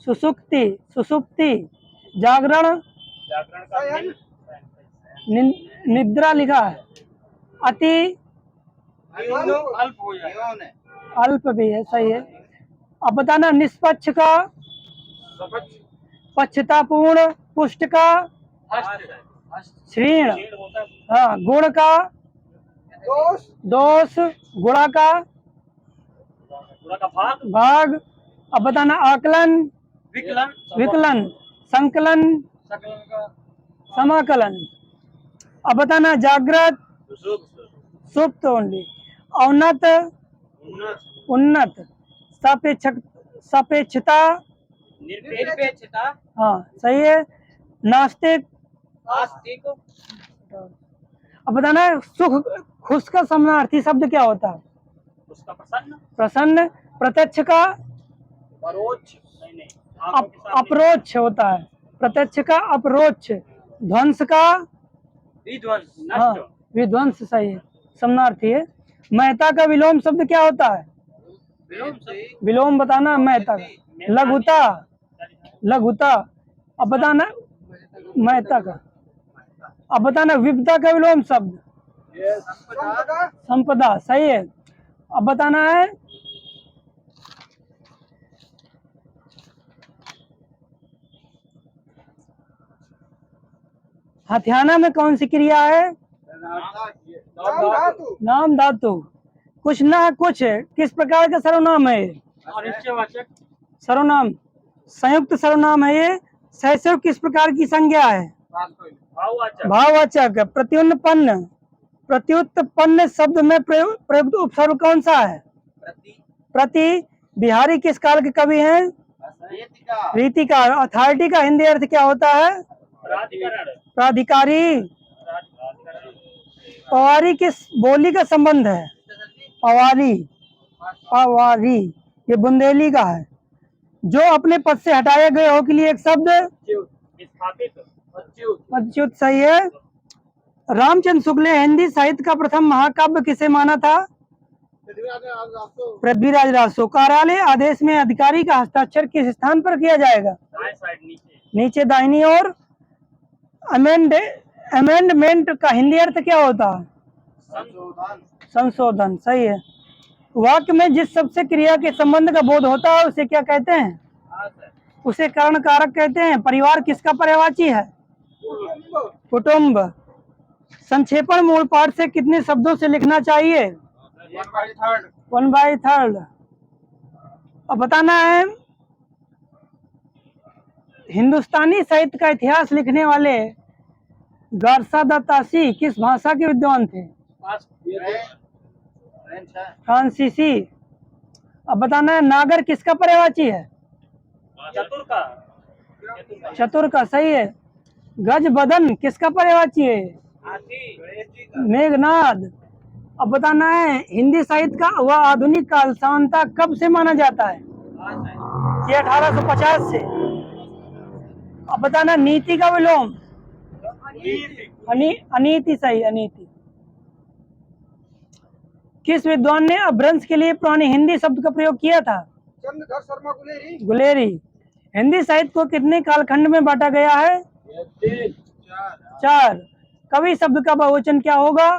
[SPEAKER 1] सुसुप्ति। सुसुप्ति। जागरण। निद्रा लिखा है। अति अल्प भी है, सही है। अब बताना निष्पक्ष का। पक्षतापूर्ण। पुष्ट का। क्षीण। हाँ। गुण का। दोष। गुणा का। भाग। अब बताना आकलन। विकलन। संकलन। समाकलन। अब बताना जागृत। सुप्त ओनली। औन्नत। उन्नत। सापेक्षता। हाँ, सही है। नास्तिक। अब बताना सुख खुश का समानार्थी शब्द क्या होता है? प्रसन्न। प्रत्यक्ष का। अप्रोक्ष होता है। प्रत्यक्ष का अप्रोक्ष। ध्वंस का। हाँ, विध्वंस, सही है। समानार्थी है। मेहता का विलोम शब्द क्या होता है? विलोम बताना मेहता का। लघुता। लघुता। अब बताना मेहता का। अब बताना विपदा का विलोम शब्द। संपदा, सही है। अब बताना है हथियाना में कौन सी क्रिया है? नाम धातु। कुछ ना कुछ किस प्रकार का सर्वनाम है? सर्वनाम। संयुक्त सर्वनाम है ये। सैसव किस प्रकार की संज्ञा है? भाववाचक। प्रत्युत्पन्न। प्रत्युत्पन्न शब्द में प्रयुक्त उपसर्ग कौन सा है? प्रति। बिहारी किस काल के कवि हैं? रीतिकार। अथॉरिटी का हिंदी अर्थ क्या होता है? प्राधिकारी। पवारी किस बोली का संबंध है? पवारी। पवारी। ये बुंदेली का है। जो अपने पद से हटाए गए हो के लिए एक शब्द
[SPEAKER 2] विस्थापित, अच्युत,
[SPEAKER 1] अच्युत सही है। रामचंद्र शुक्ल ने हिंदी साहित्य का प्रथम महाकाव्य किसे माना था? पृथ्वीराज रासो। कार्यालय आदेश में अधिकारी का हस्ताक्षर किस स्थान पर किया जाएगा?
[SPEAKER 2] दाएं साइड नीचे,
[SPEAKER 1] नीचे दाहिनी ओर। अमेंडमेंट का हिंदी अर्थ क्या होता है?
[SPEAKER 2] संशोधन,
[SPEAKER 1] संशोधन सही है। वाक्य में जिस शब्द से क्रिया के संबंध का बोध होता है उसे क्या कहते हैं?
[SPEAKER 2] हाँ सर,
[SPEAKER 1] उसे कारण कारक कहते हैं। परिवार किसका पर्यायवाची है? कुटुंब। संक्षेपण मूल पाठ से कितने शब्दों से लिखना चाहिए?
[SPEAKER 2] 1/3।
[SPEAKER 1] 1/3। अब बताना है हिंदुस्तानी साहित्य का इतिहास लिखने वाले गारसा द तासी किस भाषा के विद्वान थे? फ्रांसीसी। अब बताना है नागर किसका पर्यायवाची है?
[SPEAKER 2] चतुर का,
[SPEAKER 1] चतुर का सही है। गज बदन किसका पर्यायवाची है?
[SPEAKER 2] हाथी,
[SPEAKER 1] मेघनाद। अब बताना है हिंदी साहित्य का वह आधुनिक काल समानता कब से माना जाता है?
[SPEAKER 2] हाँ सर,
[SPEAKER 1] ये 1850 से। अब बताना नीति का विलोम? अनीति सही, अनीति। किस विद्वान ने अपभ्रंश के लिए पुरानी हिंदी शब्द का प्रयोग किया था?
[SPEAKER 2] चंद्रधर शर्मा
[SPEAKER 1] गुलेरी। हिंदी साहित्य को कितने कालखंड में बांटा गया है?
[SPEAKER 2] 3,
[SPEAKER 1] 4। कवि शब्द का बहुवचन क्या होगा?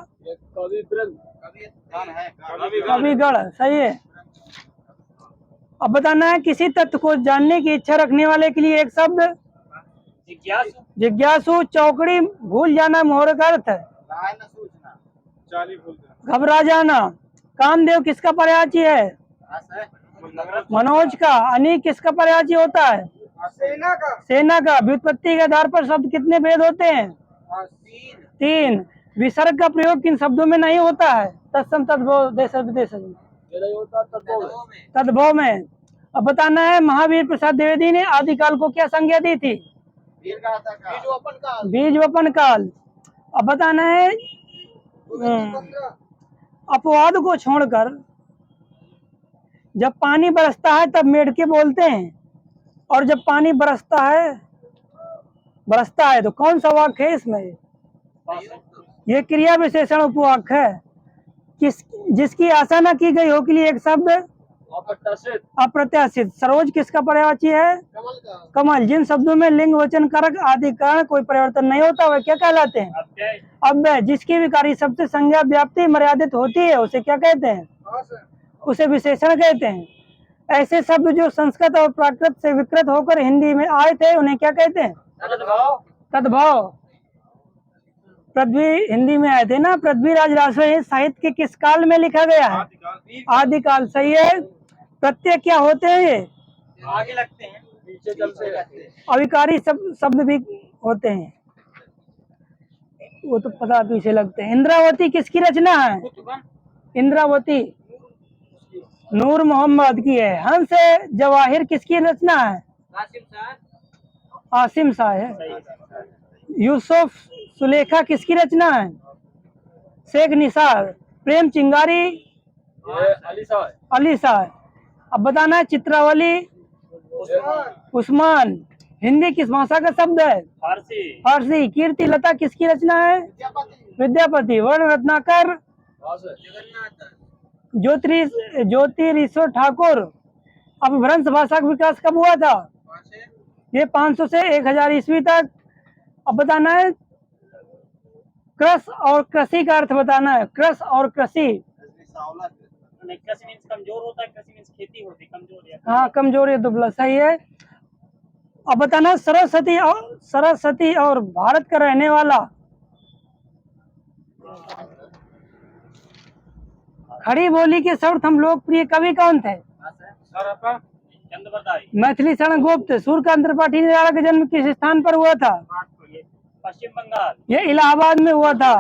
[SPEAKER 1] कविगण सही है। अब बताना है किसी तत्व को जानने की इच्छा रखने वाले के लिए एक शब्द?
[SPEAKER 2] जिज्ञासु,
[SPEAKER 1] जिज्ञासु। चौकड़ी भूल जाना मोहर का अर्थ है? घबरा जाना। कामदेव किसका पर्यायवाची है? मनोज का। अनीक किसका पर्यायवाची होता है?
[SPEAKER 2] सेना का,
[SPEAKER 1] सेना का। व्युत्पत्ति के आधार पर शब्द कितने भेद होते हैं? 3। विसर्ग का प्रयोग किन शब्दों में नहीं होता है? तत्सम, तद्भव, देश विदेश में। तद्भव में। अब बताना है महावीर प्रसाद द्विवेदी ने आदिकाल को क्या संज्ञा दी थी? बीजवपन काल। अब बताना है अपवाद को छोड़कर जब पानी बरसता है तब मेढके बोलते हैं, और जब पानी बरसता है तो कौन सा वाक्य है इसमें? ये क्रिया विशेषण उपवाक्य है। जिसकी आशा न की गई हो के लिए एक शब्द? अप्रत्याशित। सरोज किसका पर्यायवाची है? कमल। जिन शब्दों में लिंग वचन कारक आदि कारण कोई परिवर्तन नहीं होता वह क्या कहलाते हैं? अव्यय। जिसकी विकारी शब्द से संज्ञा व्याप्ति मर्यादित होती है उसे क्या कहते हैं? उसे विशेषण कहते हैं। ऐसे शब्द जो संस्कृत और प्राकृत से विकृत होकर हिंदी में आए थे उन्हें क्या कहते हैं? तद्भव। पृथ्वी हिंदी में आए थे ना। पृथ्वीराज रासो साहित्य के किस काल में लिखा गया है? आदिकाल सही है। प्रत्यय क्या होते हैं? ये
[SPEAKER 2] आगे लगते हैं, पीछे चलते रहते हैं।
[SPEAKER 1] अविकारी शब्द भी होते हैं, वो तो पता पीछे लगते हैं। इंद्रावती किसकी रचना है? इंद्रावती नूर मोहम्मद की है। हंस जवाहिर किसकी रचना है? आसिम शाह है। यूसुफ सुलेखा किसकी रचना है? शेख निसार। प्रेम चिंगारी अली शाह। अब बताना है चित्रावली उस्मान। हिंदी किस भाषा का शब्द है? फारसी। कीर्ति लता किसकी रचना है? विद्यापति। वर्ण रत्नाकर ज्योतिरीश्वर ठाकुर। अपभ्रंश भाषा का विकास कब हुआ था? ये 500 से 1000 ईस्वी तक। अब बताना है कृष और कृषि का अर्थ बताना है। कृष और कृषि।
[SPEAKER 2] कृषि मीन्स कमजोर होता है, कृषि मीन्स खेती होती है, कमजोर है।
[SPEAKER 1] हाँ, कमजोर या दुबला सही है। अब बताना सरस्वती और भारत का रहने वाला खड़ी बोली के सर्वप्रथम हम लोकप्रिय कवि कौन थे? मैथिली शरण गुप्त। सूर्यकांत त्रिपाठी निराला का जन्म किस स्थान पर हुआ था?
[SPEAKER 2] पश्चिम बंगाल।
[SPEAKER 1] ये इलाहाबाद में हुआ था।